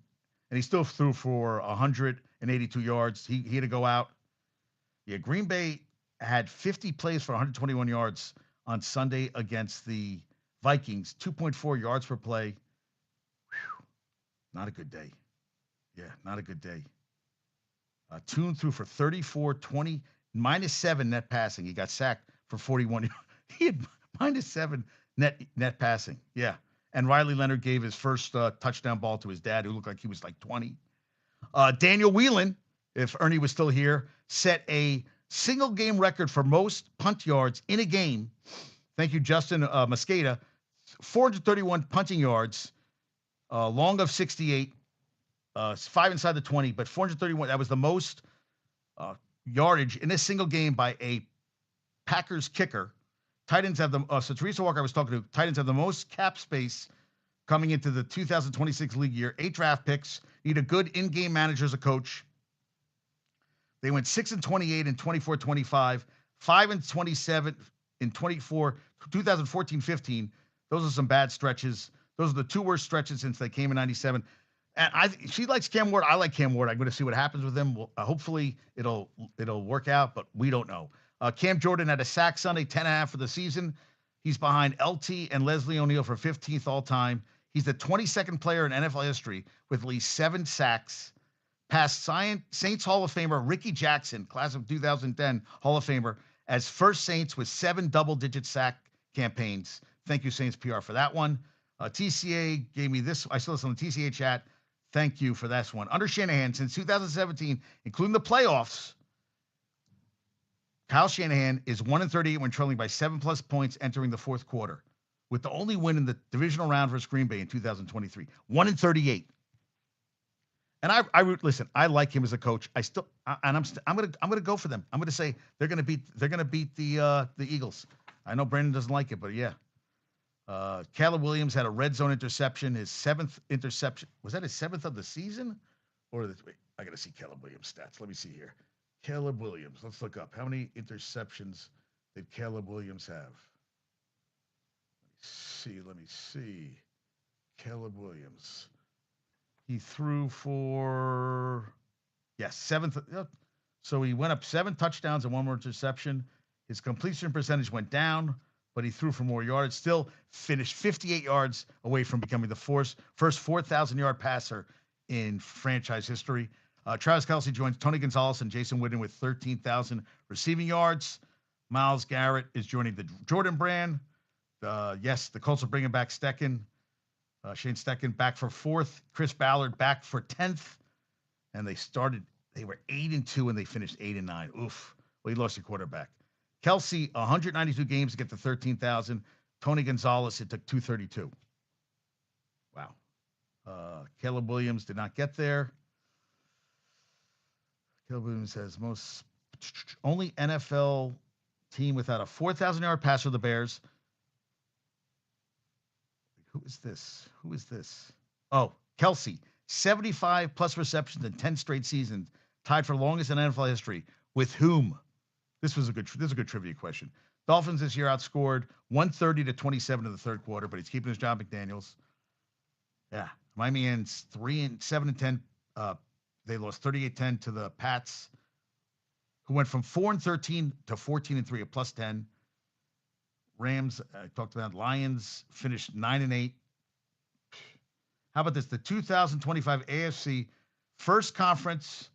and he still threw for 182 yards. He had to go out. Yeah, Green Bay had 50 plays for 121 yards on Sunday against the Vikings, 2.4 yards per play. Whew, not a good day. Yeah, not a good day. Tune threw for 34, 20, -7 net passing. He got sacked for 41. He had -7 net passing. Yeah. And Riley Leonard gave his first touchdown ball to his dad, who looked like he was like 20. Daniel Whelan, if Ernie was still here, set a single game record for most punt yards in a game. Thank you, Justin Mosqueda. 431 punting yards, long of 68, 5 inside the 20, but 431. That was the most yardage in a single game by a Packers kicker. Titans have the so Teresa Walker I was talking to. Titans have the most cap space coming into the 2026 league year. 8 draft picks. Need a good in-game manager as a coach. They went 6-28 in 24-25, 5-27 in 2014-15. Those are some bad stretches. Those are the 2 worst stretches since they came in '97. And she likes Cam Ward. I like Cam Ward. I'm going to see what happens with him. Hopefully it'll work out, but we don't know. Cam Jordan had a sack Sunday, 10.5 for the season. He's behind LT and Leslie O'Neal for 15th all time. He's the 22nd player in NFL history with at least 7 sacks. Past Saints Hall of Famer Ricky Jackson, class of 2010 Hall of Famer, as first Saints with 7 double-digit sack campaigns. Thank you, Saints PR, for that one. TCA gave me this. I saw this on the TCA chat. Thank you for this one. Under Shanahan, since 2017, including the playoffs, Kyle Shanahan is 1-38 when trailing by 7+ points entering the fourth quarter, with the only win in the divisional round versus Green Bay in 2023. 1-38. And I listen. I like him as a coach. I'm gonna go for them. I'm gonna say they're gonna beat the Eagles. I know Brandon doesn't like it, but yeah. Caleb Williams had a red zone interception. His 7th interception. Was that his 7th of the season? Wait, I gotta see Caleb Williams stats. Let me see here. Caleb Williams. Let's look up how many interceptions did Caleb Williams have. Let me see. Caleb Williams. He threw for, 7th. So he went up 7 touchdowns and 1 more interception. His completion percentage went down, but he threw for more yards. Still finished 58 yards away from becoming the first 4,000-yard passer in franchise history. Travis Kelce joins Tony Gonzalez and Jason Witten with 13,000 receiving yards. Myles Garrett is joining the Jordan brand. Yes, the Colts are bringing back Stecken. Shane Stecken back for 4th. Chris Ballard back for 10th. And they were 8-2 and they finished 8-9. Oof. Well, he lost a quarterback. Kelce, 192 games to get to 13,000. Tony Gonzalez, it took 232. Wow. Caleb Williams did not get there. Caleb Williams has only NFL team without a 4,000-yard passer, the Bears. Who is this? Oh, Kelce, 75+ receptions in 10 straight seasons, tied for longest in NFL history. With whom? This is a good trivia question. Dolphins this year outscored 130-27 in the third quarter, but he's keeping his job, McDaniels. Yeah, Miami ends 3-7-10. They lost 38-10 to the Pats, who went from 4-13 to 14-3, a +10. Rams, I talked about. Lions finished 9-8. How about this? The 2025 AFC first conference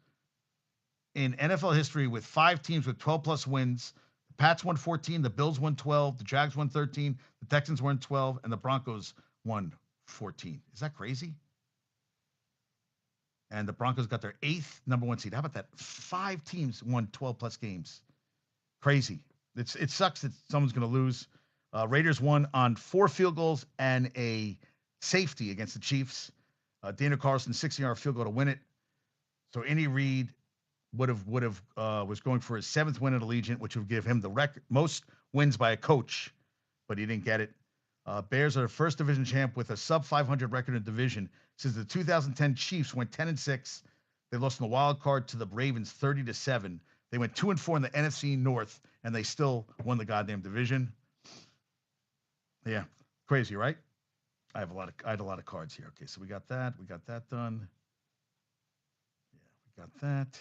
in NFL history with 5 teams with 12+ wins. The Pats won 14, the Bills won 12, the Jags won 13, the Texans won 12, and the Broncos won 14. Is that crazy? And the Broncos got their 8th number 1 seed. How about that? 5 teams won 12+ games. Crazy. It sucks that someone's going to lose. Raiders won on 4 field goals and a safety against the Chiefs. Daniel Carlson, 60-yard field goal to win it. So Andy Reid was going for his 7th win at Allegiant, which would give him the record most wins by a coach, but he didn't get it. Bears are the first division champ with a sub-500 record in division since the 2010 Chiefs went 10-6. They lost in the wild card to the Ravens 30-7. They went 2-4 in the NFC North, and they still won the goddamn division. Yeah, crazy, right? I had a lot of cards here. Okay, so we got that. We got that done. Yeah, we got that.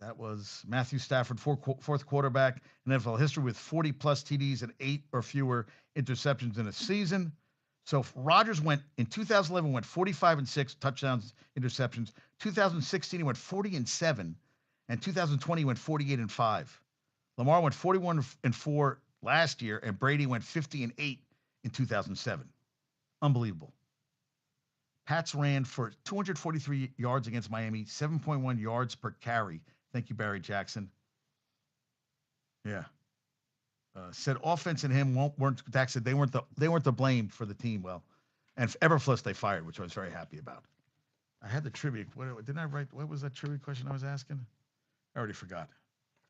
That was Matthew Stafford, fourth quarterback in NFL history with 40-plus TDs and 8 or fewer interceptions in a season. So Rodgers went in 2011 went 45-6 touchdowns, interceptions. 2016 he went 40-7, and 2020 he went 48-5. Lamar went 41-4 last year, and Brady went 50-8 in 2007. Unbelievable. Pats ran for 243 yards against Miami, 7.1 yards per carry. Thank you, Barry Jackson. Yeah. Said offense and him weren't. Dak said they weren't the blame for the team. Well, and Eberflus they fired, which I was very happy about. I had the trivia. Didn't I write? What was that trivia question I was asking? I already forgot.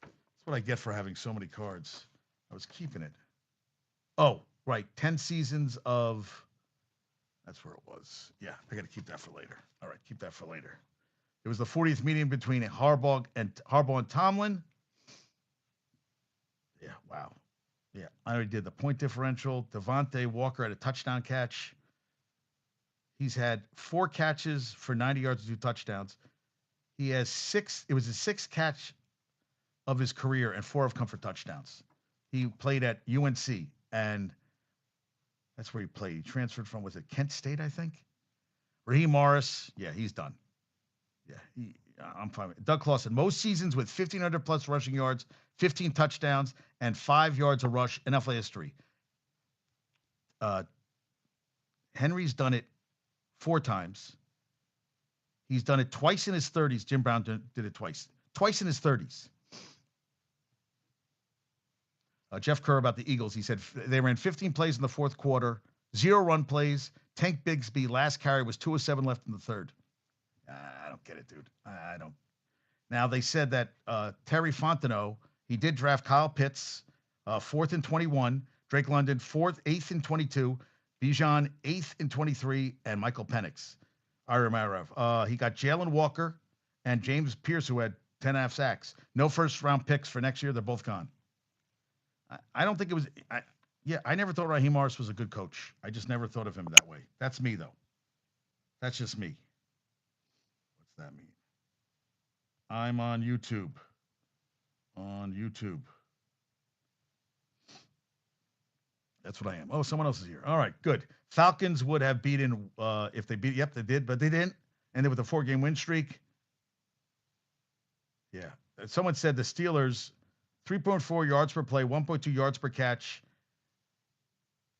That's what I get for having so many cards. I was keeping it. Oh, right. 10 seasons of. That's where it was. Yeah, I got to keep that for later. All right, keep that for later. It was the 40th meeting between Harbaugh and Tomlin. Yeah, wow. Yeah, I already did the point differential. Devontae Walker had a touchdown catch. He's had 4 catches for 90 yards and 2 touchdowns. He has 6. It was his 6th catch of his career, and 4 have come for touchdowns. He played at UNC, and that's where he played. He transferred from, was it Kent State, I think? Raheem Morris, yeah, he's done. Yeah, I'm fine with it. Doug Clawson, most seasons with 1,500-plus rushing yards, 15 touchdowns, and 5 yards a rush in NFL history. Henry's done it 4 times. He's done it twice in his 30s. Jim Brown did it twice. Twice in his 30s. Jeff Kerr about the Eagles. He said they ran 15 plays in the fourth quarter, 0 run plays. Tank Bigsby, last carry was 2 of 7 left in the third. I don't get it, dude. I don't. Now, they said that Terry Fontenot, he did draft Kyle Pitts, 4th and 21, Drake London, 8th and 22, Bijan, 8th and 23, and Michael Penix. He got Jalen Walker and James Pierce, who had 10.5 sacks. No first-round picks for next year. They're both gone. I don't think it was. I never thought Raheem Morris was a good coach. I just never thought of him that way. That's me, though. That's just me. What's that mean? I'm on YouTube. That's what I am. Oh, someone else is here. All right, good. Falcons would have beaten if they beat. Yep, they did, but they didn't. And they with a 4-game win streak. Yeah. Someone said the Steelers 3.4 yards per play, 1.2 yards per catch.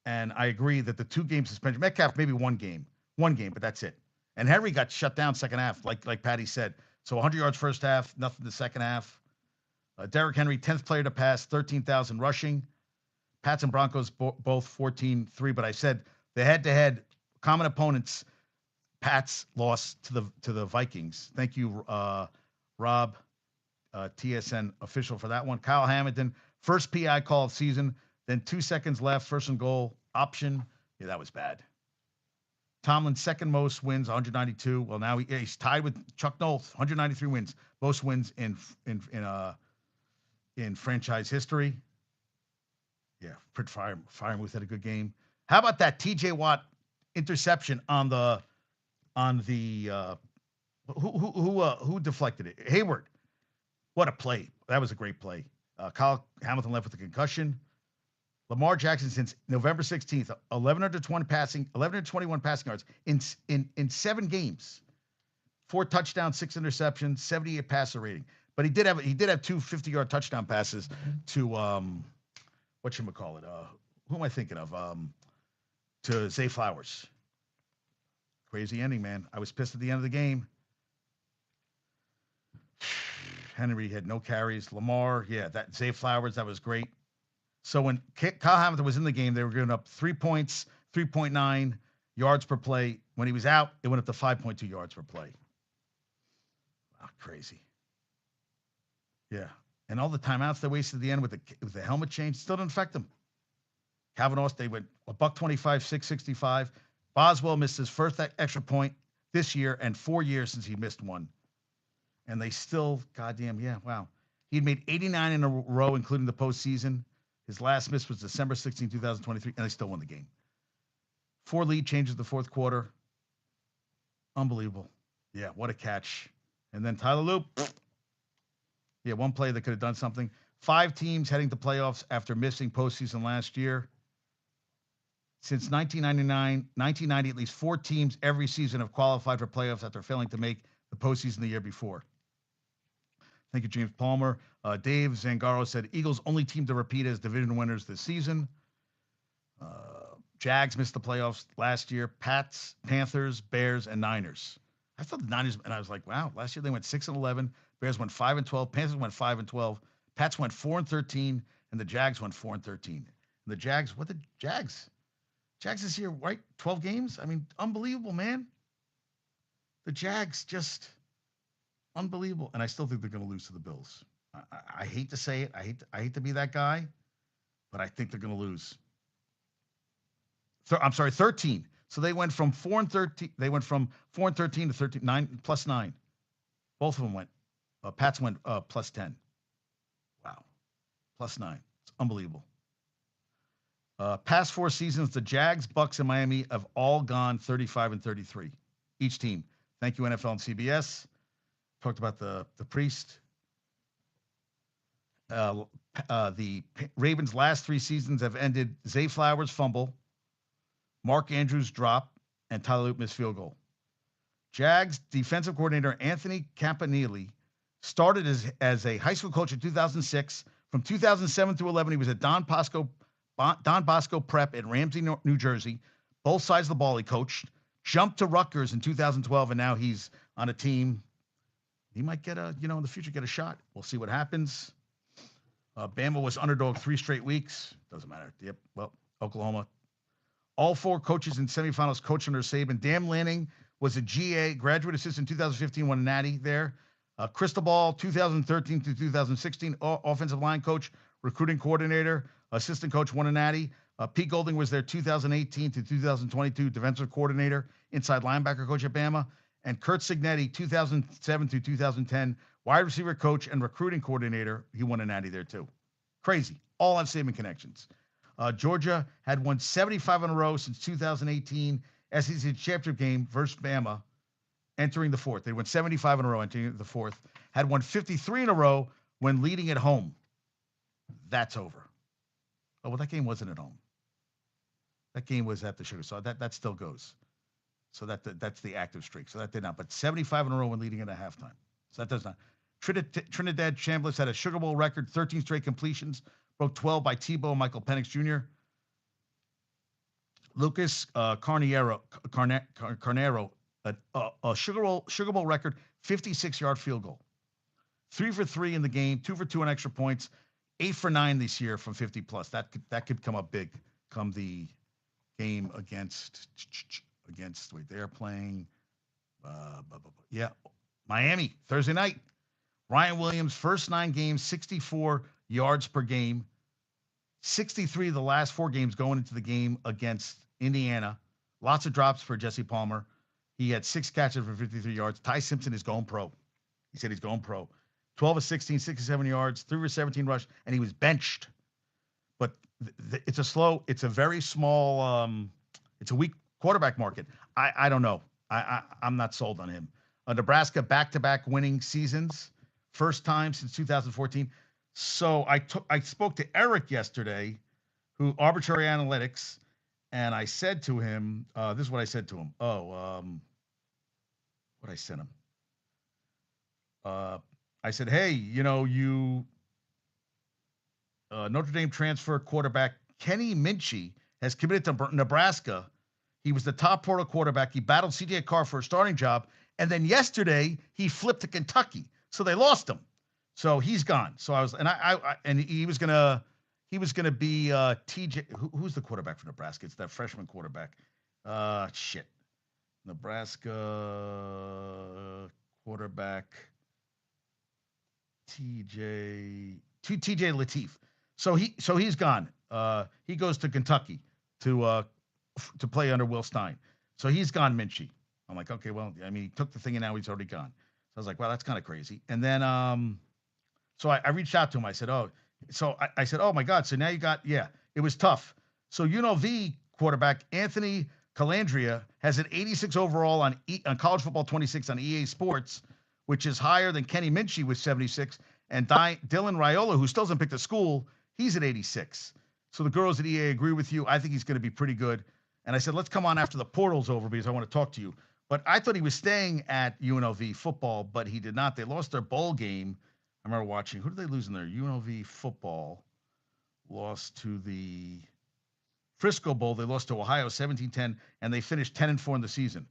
And I agree that the 2-game suspension. Metcalf maybe one game, but that's it. And Henry got shut down second half, like Paddy said. So 100 yards first half, nothing the second half. Derrick Henry, 10th player to pass, 13,000 rushing. Pats and Broncos both 14-3. But I said the head-to-head common opponents. Pats lost to the Vikings. Thank you, Rob, TSN official for that one. Kyle Hamilton, first PI call of season. Then 2 seconds left, first and goal option. Yeah, that was bad. Tomlin, second most wins, 192. Well, now he's tied with Chuck Noll, 193 wins, most wins in franchise history. Yeah, Britt Freiermuth had a good game. How about that T.J. Watt interception on the who deflected it? Hayward. What a play! That was a great play. Kyle Hamilton left with a concussion. Lamar Jackson since November 16th, 1,121 passing yards in 7 games, 4 touchdowns, 6 interceptions, 78 passer rating. But he did have 2 50-yard touchdown passes to whatchamacallit, who am I thinking of? To Zay Flowers. Crazy ending, man. I was pissed at the end of the game. Henry had no carries. Lamar, yeah, that Zay Flowers, that was great. So when Kyle Hamilton was in the game, they were giving up 3 points, 3.9 yards per play. When he was out, it went up to 5.2 yards per play. Wow, crazy. Yeah. And all the timeouts they wasted at the end with the helmet change still didn't affect them. Calvin Austin, they went $125, 665. Boswell missed his first extra point this year and 4 years since he missed one. And they still, goddamn, yeah, wow. He'd made 89 in a row, including the postseason. His last miss was December 16, 2023, and they still won the game. 4 lead changes the fourth quarter. Unbelievable. Yeah, what a catch. And then Tyler Loop. Yeah, one play that could have done something. 5 teams heading to playoffs after missing postseason last year. Since 1990, at least 4 teams every season have qualified for playoffs after failing to make the postseason the year before. Thank you, James Palmer. Dave Zangaro said Eagles only team to repeat as division winners this season. Jags missed the playoffs last year. Pats, Panthers, Bears, and Niners. I thought the Niners, and I was like, wow. Last year they went 6-11. Bears went 5-12. Panthers went 5-12. Pats went 4-13, and the Jags went 4-13. And the Jags, what the Jags? Jags this year, right? 12 games. I mean, unbelievable, man. The Jags just unbelievable, and I still think they're going to lose to the Bills. I hate to say it. I hate to be that guy, but I think they're going to lose. I'm sorry, 13. So they went from 4-13. They went from 4-13 to 13, 9 plus 9. Both of them went. Pats went plus 10. Wow, plus 9. It's unbelievable. Past 4 seasons, the Jags, Bucks, and Miami have all gone 35-33. Each team. Thank you, NFL and CBS. Talked about the priest. The Ravens' last 3 seasons have ended Zay Flowers' fumble, Mark Andrews' drop, and Tyler Luke missed field goal. Jags defensive coordinator Anthony Campanile started as a high school coach in 2006. From 2007 through 11, he was at Don Bosco Prep in Ramsey, New Jersey. Both sides of the ball he coached. Jumped to Rutgers in 2012, and now he's on a team. He might get in the future, get a shot. We'll see what happens. Bama was underdog 3 straight weeks. Doesn't matter. Yep. Well, Oklahoma. All 4 coaches in semifinals coached under Saban. Dan Lanning was a GA, graduate assistant in 2015, won a natty there. Cristobal, 2013 to 2016, offensive line coach, recruiting coordinator, assistant coach, won a natty. Pete Golding was their 2018 to 2022 defensive coordinator, inside linebacker coach at Bama. And Kurt Signetti, 2007 to 2010, wide receiver coach and recruiting coordinator. He won a natty there too. Crazy. All on Saban connections. Georgia had won 75 in a row since 2018 SEC championship game versus Bama, entering the 4th. They went 75 in a row entering the 4th. Had won 53 in a row when leading at home. That's over. Oh, well, that game wasn't at home. That game was at the Sugar. So that still goes. So that's the active streak. So that did not. But 75 in a row when leading at a halftime. So that does not. Trinidad Chambliss had a Sugar Bowl record, 13 straight completions, broke 12 by Tebow and Michael Penix Jr. Lucas Carnero, a Sugar Bowl record, 56-yard field goal. 3 for 3 in the game, 2 for 2 on extra points, 8 for 9 this year from 50 plus. That could come up big come the game against wait, they're playing Miami Thursday night. Ryan Williams, first 9 games, 64 yards per game. 63 of the last 4 games going into the game against Indiana. Lots of drops for Jesse Palmer. He had 6 catches for 53 yards. Ty Simpson is going pro. He said he's going pro. 12 of 16, 67 yards, 3 for 17 rush, and he was benched. But it's a very small, it's a weak quarterback market. I don't know. I'm not sold on him. Nebraska back-to-back winning seasons. First time since 2014. So I spoke to Eric yesterday, who Arbitrary Analytics, and I said to him, this is what I said to him. What I sent him. I said, hey, Notre Dame transfer quarterback Kenny Minchey has committed to Nebraska. He was the top portal quarterback. He battled CJ Carr for a starting job, and then yesterday he flipped to Kentucky. So they lost him. So he's gone. So I was, and he was gonna be TJ. Who's the quarterback for Nebraska? It's that freshman quarterback. Nebraska quarterback TJ Lateef. So he's gone. He goes to Kentucky to play under Will Stein. So he's gone, Minchey. I'm like, okay, well, I mean, he took the thing and now he's already gone. So I was like, well, that's kind of crazy. And then, so I reached out to him. I said, I said, oh my God. So now you got, it was tough. So UNLV quarterback Anthony Calandria has an 86 overall on College Football 26 on EA Sports, which is higher than Kenny Minchey with 76 And Dylan Raiola, who still hasn't picked a school, he's at 86. So the girls at EA agree with you. I think he's going to be pretty good. And I said, let's come on after the portal's over because I want to talk to you. But I thought he was staying at UNLV football, but he did not. They lost their bowl game. I remember watching. Who did they lose in there? UNLV football lost to the Frisco Bowl. They lost to Ohio 17-10, and they finished 10-4 in the season.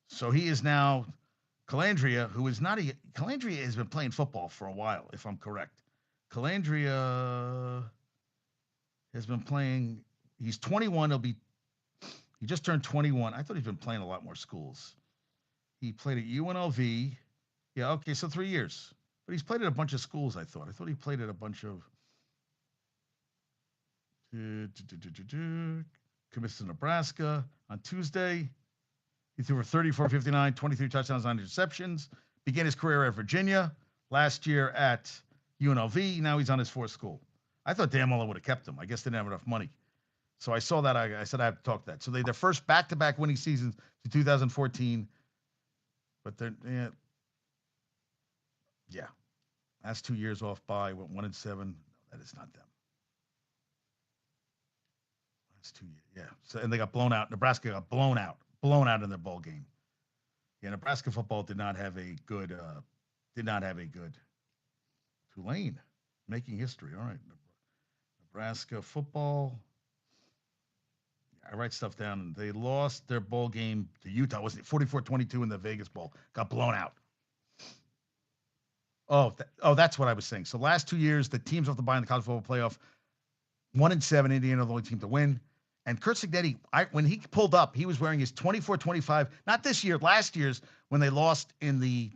So he is now Calandria, who is not a Calandria has been playing football for a while, if I'm correct. Calandria has been playing. He's 21. He just turned 21. I thought he'd been playing a lot more schools. He played at UNLV. Yeah, okay, so 3 years. But he's played at a bunch of schools, I thought. I thought he played at a bunch of commits to Nebraska on Tuesday. He threw for 34, 59, 23 touchdowns, 9 interceptions. Began his career at Virginia. Last year at UNLV. Now he's on his fourth school. I thought Dan Mullen would have kept him. I guess they didn't have enough money. So I saw that. I said I have to talk to that. So their first back-to-back winning seasons to 2014. But they're, yeah. That's 2 years off by, went 1-7. No, that is not them. That's 2 years. Yeah. So, and they got blown out. Nebraska got blown out in their bowl game. Yeah, Nebraska football did not have a good Tulane making history. All right. Nebraska football. I write stuff down. They lost their bowl game to Utah. Was it 44-22 in the Vegas Bowl? Got blown out. That's what I was saying. So last 2 years, the teams off the bye in the college football playoff, 1-7. Indiana, the only team to win. And Curt Cignetti, when he pulled up, he was wearing his 24-25. Not this year, last year's when they lost in the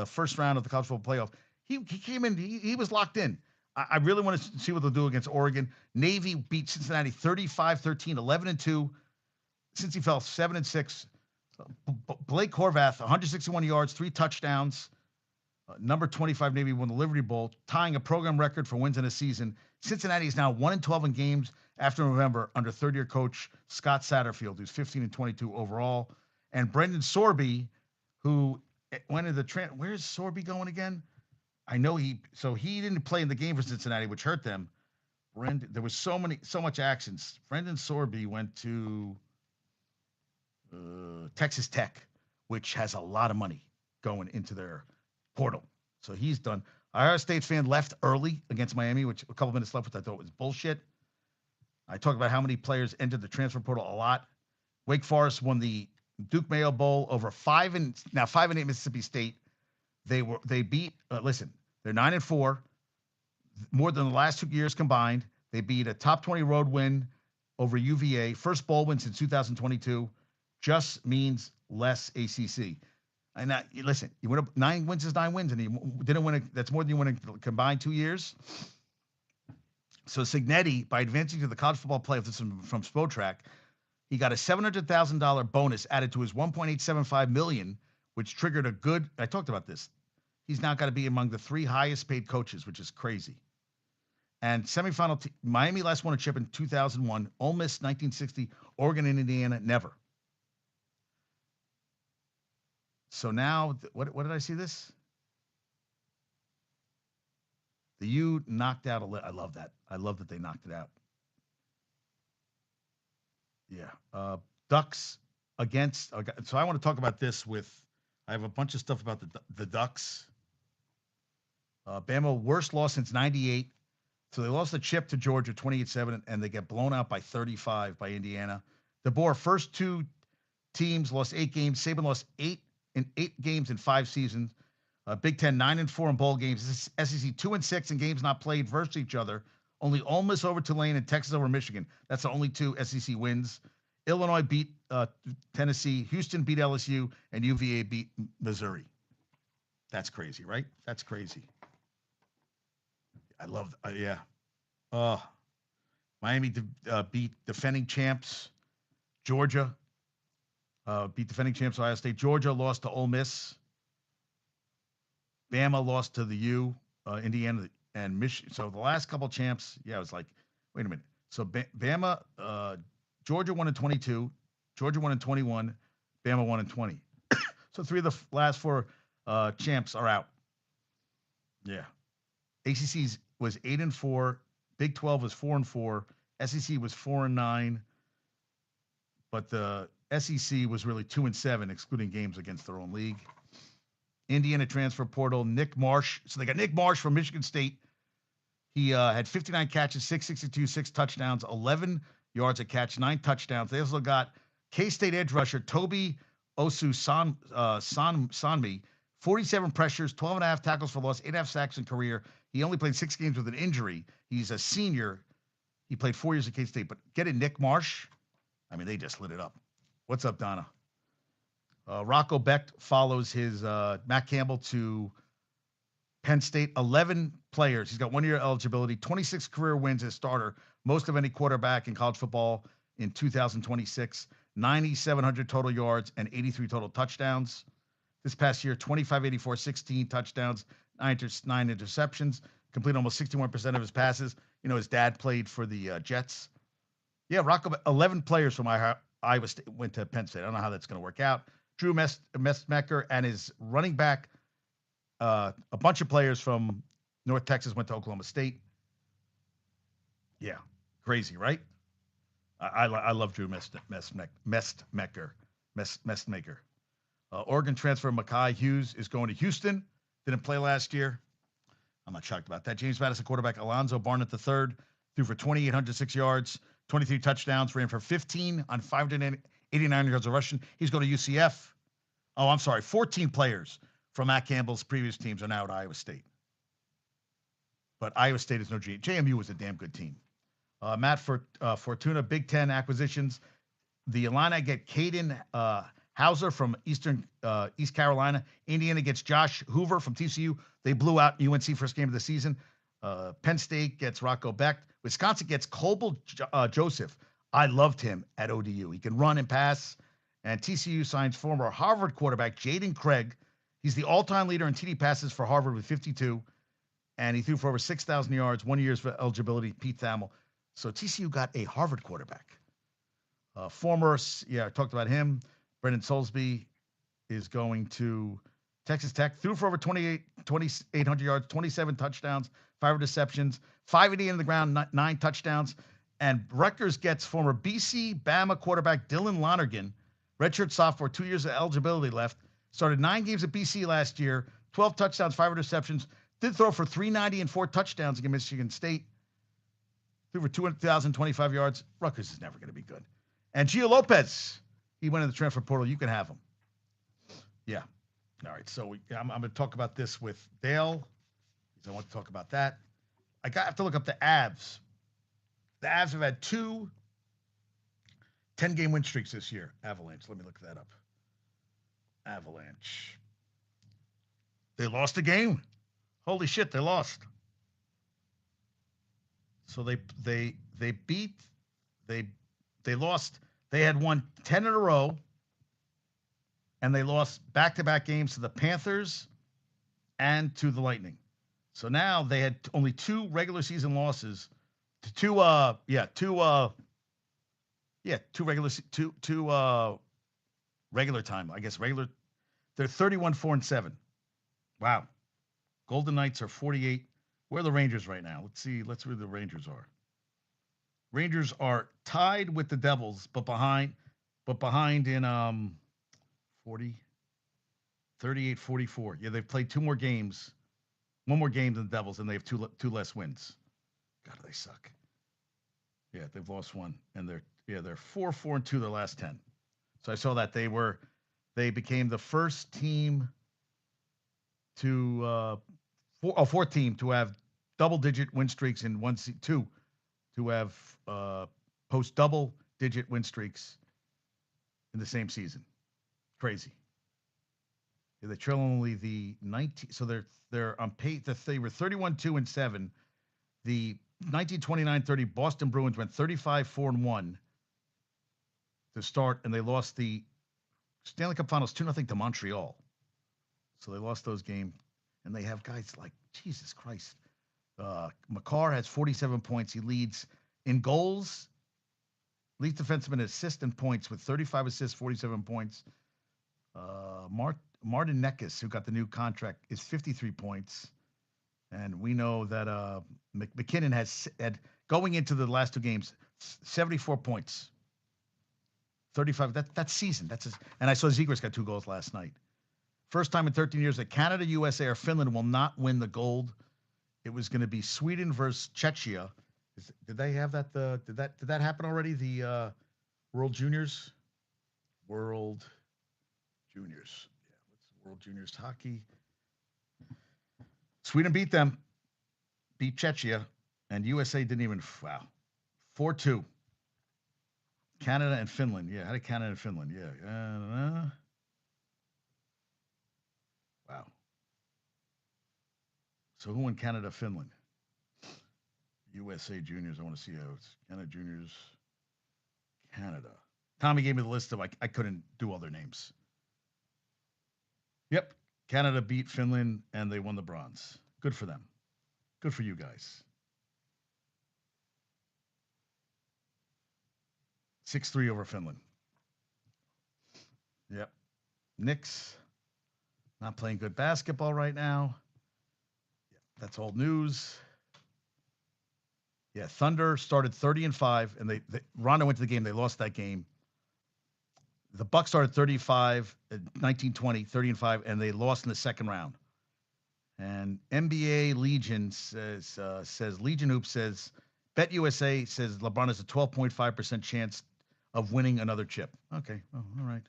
first round of the college football playoff. He came in. He was locked in. I really want to see what they'll do against Oregon. Navy beat Cincinnati 35-13, 11-2. Since he fell 7-6. Blake Horvath, 161 yards, 3 touchdowns. Number 25 Navy won the Liberty Bowl, tying a program record for wins in a season. Cincinnati is now 1-12 in games after November under third-year coach Scott Satterfield, who's 15-22 overall. And Brendan Sorby, who went into the where's Sorby going again? I know he didn't play in the game for Cincinnati, which hurt them. There was so much actions. Brendan Sorby went to Texas Tech, which has a lot of money going into their portal. So he's done. Ohio State's fan left early against Miami, which a couple minutes left, which I thought was bullshit. I talked about how many players entered the transfer portal a lot. Wake Forest won the Duke Mayo Bowl over 5-8 Mississippi State. They beat. Listen, they're 9-4, more than the last 2 years combined. They beat a top 20 road win over UVA. First bowl win since 2022. Just means less ACC. And listen, you win 9 wins is 9 wins, and you didn't win. That's more than you win in combined 2 years. So Cignetti, by advancing to the college football playoff, this is from Spotrac, he got a $700,000 bonus added to his $1.875 million, which triggered a good. I talked about this. He's now got to be among the 3 highest paid coaches, which is crazy. And semifinal, Miami last won a chip in 2001. Ole Miss 1960. Oregon and Indiana never. So now, what did I see this? The U knocked out I love that. I love that they knocked it out. Yeah. Ducks against. So I want to talk about this I have a bunch of stuff about the Ducks. Bama, worst loss since 98. So they lost the chip to Georgia 28-7, and they get blown out by 35 by Indiana. DeBoer, first 2 teams lost 8 games. Saban lost 8 games in 5 seasons. Big Ten 9-4 in bowl games. SEC 2-6 in games not played versus each other. Only Ole Miss over Tulane and Texas over Michigan. That's the only 2 SEC wins. Illinois beat Tennessee. Houston beat LSU, and UVA beat Missouri. That's crazy, right? That's crazy. I love. Yeah. Miami beat defending champs Georgia. Beat defending champs Ohio State. Georgia lost to Ole Miss. Bama lost to the U, Indiana, and Michigan. So the last couple champs, I was like, wait a minute. So Bama, Georgia won in 22, Georgia won in 21, Bama won in 20. So 3 of the last 4 champs are out. Yeah. ACC was 8-4. Big 12 was 4-4. SEC was 4-9. But the SEC was really 2-7, excluding games against their own league. Indiana transfer portal, Nick Marsh. So they got Nick Marsh from Michigan State. He had 59 catches, 662, 6 touchdowns, 11 yards a catch, 9 touchdowns. They also got K-State edge rusher Toby Sanmi, 47 pressures, 12 and a half tackles for loss, 8.5 sacks in career. He only played 6 games with an injury. He's a senior. He played 4 years at K-State. But get it, Nick Marsh. I mean, they just lit it up. What's up, Donna? Rocco Becht follows his Matt Campbell to Penn State. 11 players. He's got 1 year eligibility, 26 career wins as starter, most of any quarterback in college football in 2026, 9,700 total yards and 83 total touchdowns. This past year, 25, 84, 16 touchdowns, 9 interceptions, complete almost 61% of his passes. You know, his dad played for the Jets. Yeah, Rocco, 11 players from Iowa State went to Penn State. I don't know how that's going to work out. Drew Messmecker and his running back, a bunch of players from North Texas went to Oklahoma State. Yeah, crazy, right? I love Drew Messmecker. Oregon transfer Mekhi Hughes is going to Houston. Didn't play last year. I'm not shocked about that. James Madison quarterback Alonzo Barnett III threw for 2,806 yards, 23 touchdowns, ran for 15 on 589 yards of rushing. He's going to UCF. Oh, I'm sorry. 14 players from Matt Campbell's previous teams are now at Iowa State. But Iowa State is no G. JMU was a damn good team. Matt Fortuna, Big Ten acquisitions. The Illini get Caden Hauser from East Carolina. Indiana gets Josh Hoover from TCU. They blew out UNC first game of the season. Penn State gets Rocco Becht. Wisconsin gets Colby Joseph. I loved him at ODU. He can run and pass. And TCU signs former Harvard quarterback Jaden Craig. He's the all-time leader in TD passes for Harvard with 52. And he threw for over 6,000 yards, 1 year's for eligibility, Pete Thamel. So TCU got a Harvard quarterback. I talked about him. Brendan Soulsby is going to Texas Tech. Threw for over 2,800 yards, 27 touchdowns, 5 receptions, 580 in the ground, 9 touchdowns. And Rutgers gets former BC Bama quarterback Dylan Lonergan, redshirt sophomore, 2 years of eligibility left. Started 9 games at BC last year, 12 touchdowns, 5 receptions. Did throw for 390 and 4 touchdowns against Michigan State. Threw for 2,025 yards. Rutgers is never going to be good. And Gio Lopez, he went in the transfer portal. You can have him. Yeah. All right. So I'm going to talk about this with Dale, because I want to talk about that. I have to look up the Avs. The Avs have had 2 10-game win streaks this year. Avalanche. Let me look that up. Avalanche. They lost a game. Holy shit, they lost. So they lost. They had won 10 in a row, and they lost back-to-back games to the Panthers and to the Lightning. So now they had only 2 regular season losses to two regular time. I guess regular. They're 31-4-7. Wow. Golden Knights are 48. Where are the Rangers right now? Let's see where the Rangers are. Rangers are tied with the Devils, but behind in 38-44. Yeah, they've played 2 more games. 1 more game than the Devils, and they have 2 less wins. God, they suck. Yeah, they've lost 1, and they're 4-4-2 their last 10. So I saw that they became the first team to fourth team to have double-digit win streaks in 2 to have post double-digit win streaks in the same season. Crazy. Yeah, they trail only the 19. So they're on pace. They were 31-2-7. The 1929-30 Boston Bruins went 35-4-1 to start, and they lost the Stanley Cup Finals 2-0 to Montreal. So they lost those games, and they have guys like Jesus Christ. Makar has 47 points. He leads in goals, leads defenseman assist and points with 35 assists, 47 points. Martin Neckis, who got the new contract, is 53 points. And we know that McKinnon had going into the last two games 74 points, 35. That season. And I saw Zegras got 2 goals last night. First time in 13 years that Canada, USA, or Finland will not win the gold. It was going to be Sweden versus Czechia. Did they have that? Did that happen already? The World Juniors, World Juniors. Yeah, what's World Juniors hockey? Sweden beat them, beat Czechia, and USA didn't even. Wow, 4-2. Canada and Finland. Yeah, how did Canada and Finland? Yeah. Wow. So who won Canada, Finland? USA Juniors. I want to see how it's Canada Juniors, Canada. Tommy gave me the list of I couldn't do all their names. Yep. Canada beat Finland and they won the bronze. Good for them. Good for you guys. 6-3 over Finland. Yep. Knicks not playing good basketball right now. Yep. That's old news. Yeah, Thunder started 30-5, and they Rondo went to the game. They lost that game. The Bucks started 35, 19-20, 30-5, and they lost in the second round. And NBA Legion says Legion Hoop says Bet USA says LeBron has a 12.5% chance of winning another chip. Okay, all right.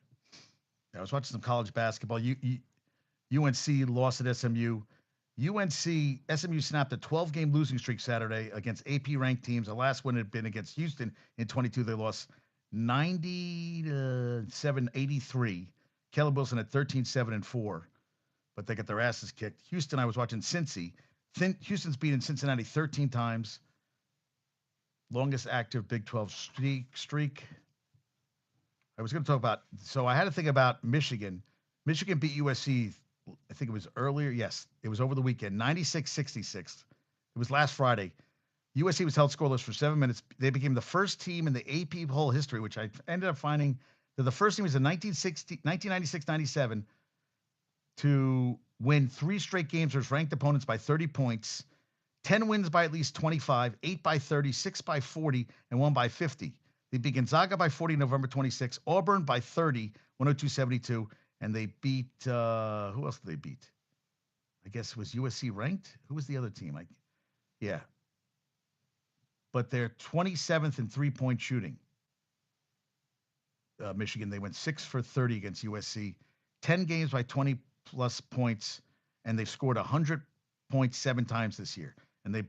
I was watching some college basketball. UNC lost at SMU. SMU snapped a 12-game losing streak Saturday against AP-ranked teams. The last one had been against Houston in 22. They lost 90-7-83. Caleb Wilson at 13-7-4, but they got their asses kicked. Houston, I was watching Cincy. Houston's beaten Cincinnati 13 times. Longest active Big 12 streak. I was going to talk about, so I had to think about Michigan. Michigan beat USC, I think it was earlier. Yes, it was over the weekend, 96-66. It was last Friday. USC was held scoreless for 7 minutes. They became the first team in the AP poll history, which I ended up finding that the first team was in 1996-97 to win 3 straight games versus ranked opponents by 30 points, 10 wins by at least 25, 8 by 30, 6 by 40, and 1 by 50. They beat Gonzaga by 40 November 26, Auburn by 30, 102-72, and they beat, who else did they beat? I guess it was USC ranked. Who was the other team? Yeah. But they're 27th in three-point shooting. Michigan, they went 6 for 30 against USC, 10 games by 20-plus points, and they've scored 100 points 7 times this year. And they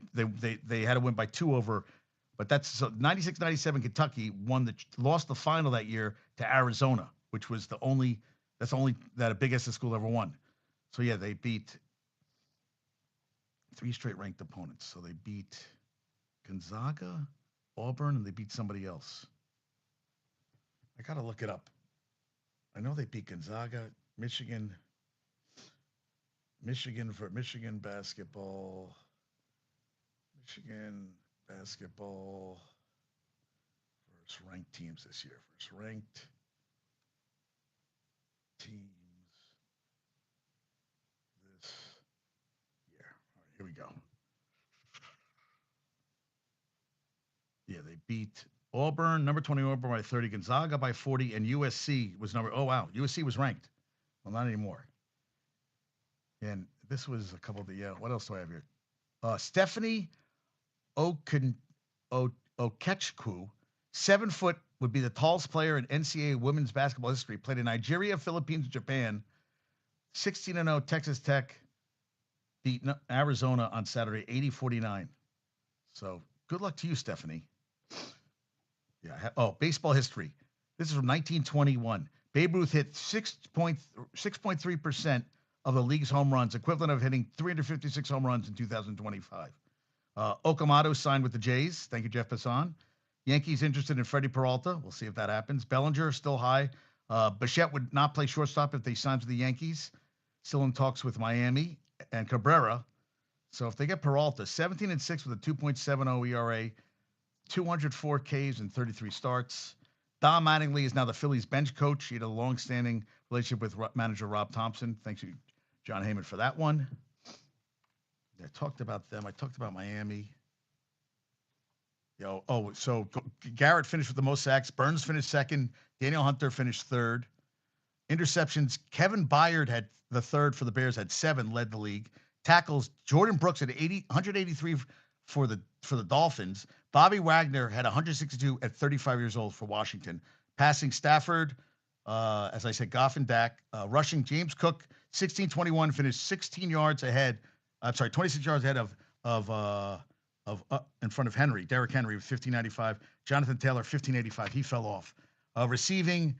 had to win by 2 over. But that's so 96-97 Kentucky lost the final that year to Arizona, which was the only that a Big S school ever won. So yeah, they beat 3 straight ranked opponents. So they beat Gonzaga, Auburn, and they beat somebody else. I gotta look it up. I know they beat Gonzaga, Michigan for Michigan basketball. First ranked teams this year. First ranked teams this year. All right, here we go. Yeah, they beat Auburn, number 20 Auburn by 30, Gonzaga by 40, and USC was USC was ranked. Well, not anymore. And this was a couple of what else do I have here? Stephanie Okechukwu, 7 foot, would be the tallest player in NCAA women's basketball history. Played in Nigeria, Philippines, Japan. 16-0 Texas Tech beat Arizona on Saturday, 80-49. So good luck to you, Stephanie. Yeah. Baseball history. This is from 1921. Babe Ruth hit 6.3% of the league's home runs, equivalent of hitting 356 home runs in 2025. Okamoto signed with the Jays. Thank you, Jeff Passan. Yankees interested in Freddie Peralta. We'll see if that happens. Bellinger still high. Bichette would not play shortstop if they signed with the Yankees. Still in talks with Miami and Cabrera. So if they get Peralta, 17-6 with a 2.70 ERA, 204 Ks and 33 starts. Don Mattingly is now the Phillies bench coach. He had a long-standing relationship with manager Rob Thompson. Thanks to John Heyman for that one. I talked about them. I talked about Miami. So Garrett finished with the most sacks. Burns finished second. Daniel Hunter finished third. Interceptions, Kevin Byard had the third for the Bears, had 7, led the league. Tackles, Jordan Brooks had 183 for the Dolphins. Bobby Wagner had 162 at 35 years old for Washington. Passing, Stafford, as I said, Goff and Dak. Rushing, James Cook, 16-21, finished 16 yards ahead. 26 yards ahead of in front of Henry. Derrick Henry with 1595. Jonathan Taylor, 1585. He fell off. Receiving,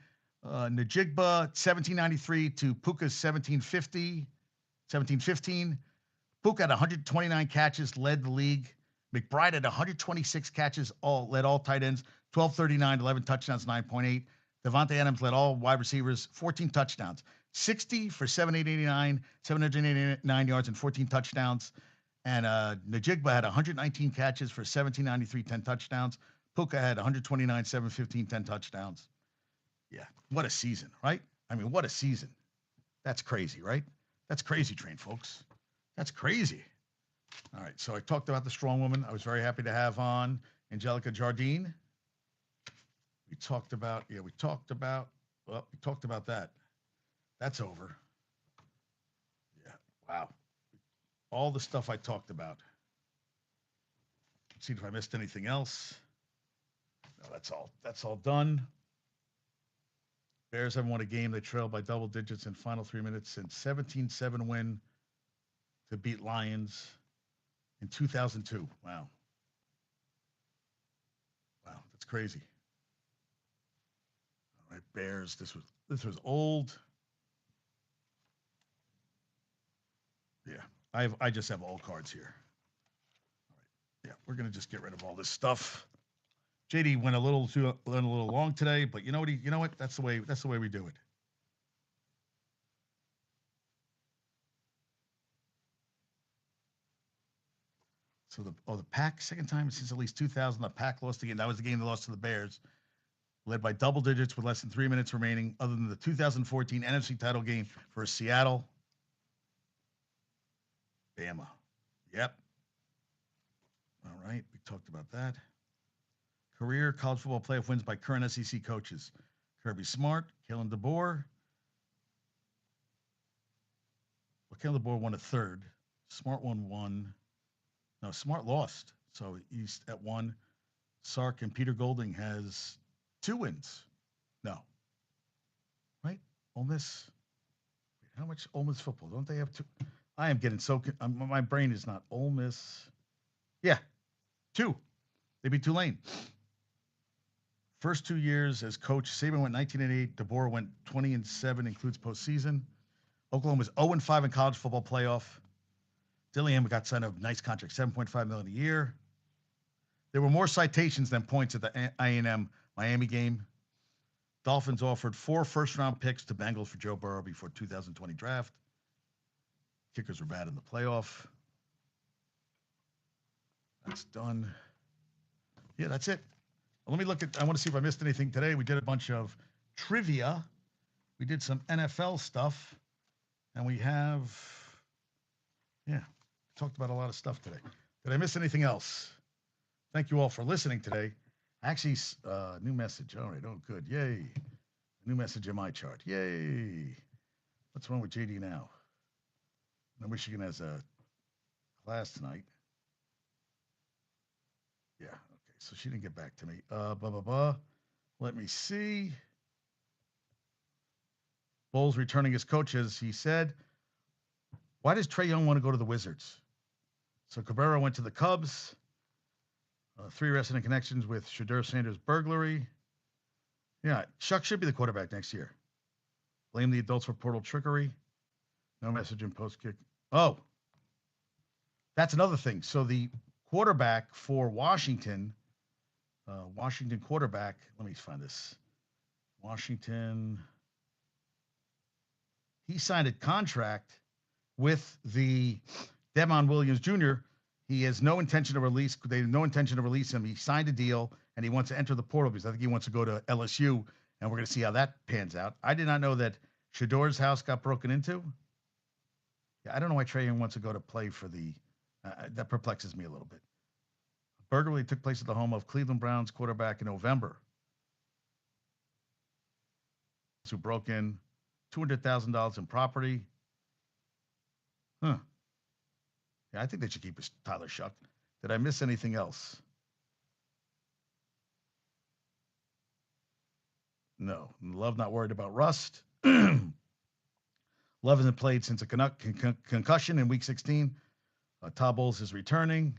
Najigba 1793 to Puka's 1715. Puka had 129 catches, led the league. McBride had 126 catches, led all tight ends, 1239, 11 touchdowns, 9.8. Devontae Adams led all wide receivers, 14 touchdowns, 60 for 789 yards and 14 touchdowns. And Najigba had 119 catches for 1793, 10 touchdowns. Puka had 129, 715, 10 touchdowns. Yeah, what a season, right? I mean, what a season. That's crazy, right? That's crazy train, folks. That's crazy. All right, so I talked about the strong woman. I was very happy to have on Angelica Jardine. We talked about that. That's over. Yeah, wow. All the stuff I talked about. Let's see if I missed anything else. No, that's all done. Bears haven't won a game. They trailed by double digits in final 3 minutes since 17-7 win to beat Lions in 2002. Wow. Wow, that's crazy. All right, Bears. This was old. Yeah, I just have all cards here. All right. Yeah, we're gonna just get rid of all this stuff. JD went a little long today, but you know what? That's the way we do it. So the Pack, second time since at least 2000, the Pack lost again. That was the game they lost to the Bears, led by double digits with less than 3 minutes remaining, other than the 2014 NFC title game for Seattle. Bama. Yep. All right, we talked about that. Career college football playoff wins by current SEC coaches. Kirby Smart, Kalen DeBoer. Well, Kalen DeBoer won a third. Smart won one. No, Smart lost. So he's at 1. Sark and Peter Golding has 2 wins. No. Right? Ole Miss. How much Ole Miss football? Don't they have 2? I am getting so... my brain is not Ole Miss. Yeah. 2. They beat Tulane. First 2 years as coach, Saban went 19-8. DeBoer went 20-7, includes postseason. Oklahoma was 0-5 in college football playoff. Dillingham got signed a nice contract, $7.5 million a year. There were more citations than points at the A&M Miami game. Dolphins offered 4 first-round picks to Bengals for Joe Burrow before 2020 draft. Kickers were bad in the playoff. That's done. Yeah, that's it. Let me look at, I want to see if I missed anything today. We did a bunch of trivia. We did some NFL stuff. And we have, talked about a lot of stuff today. Did I miss anything else? Thank you all for listening today. Actually, new message. All right. Oh, good. Yay. New message in my chart. Yay. What's wrong with JD now? No, Michigan has a class tonight. Yeah. Okay. So she didn't get back to me. Blah, blah, blah. Let me see. Bowles returning as coach, as he said. Why does Trae Young want to go to the Wizards? So Cabrera went to the Cubs. 3 resident connections with Shedeur Sanders burglary. Yeah, Shuck should be the quarterback next year. Blame the adults for portal trickery. No message in post kick. Oh, that's another thing. So the quarterback for Washington quarterback, let me find this. Washington, he signed a contract with the Demond Williams Jr. He has no intention to release. They have no intention to release him. He signed a deal, and he wants to enter the portal because I think he wants to go to LSU, and we're going to see how that pans out. I did not know that Shedeur's house got broken into. Yeah, I don't know why Trae Young wants to go to play for the That perplexes me a little bit. Burglary took place at the home of Cleveland Browns quarterback in November, who broke in $200,000 in property. Huh. Yeah, I think they should keep Tyler Shuck. Did I miss anything else? No. Love not worried about rust. Love hasn't played since a concussion in Week 16. Todd Bowles is returning.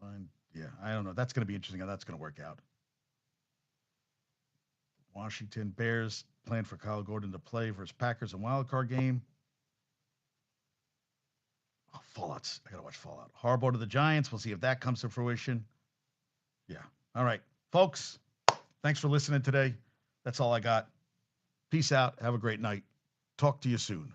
Fine. Yeah, I don't know. That's going to be interesting how that's going to work out. Washington Bears plan for Kyle Gordon to play versus Packers in wild card game. Oh, Fallouts. I got to watch Fallout. Harbaugh to the Giants. We'll see if that comes to fruition. Yeah. All right. Folks, thanks for listening today. That's all I got. Peace out. Have a great night. Talk to you soon.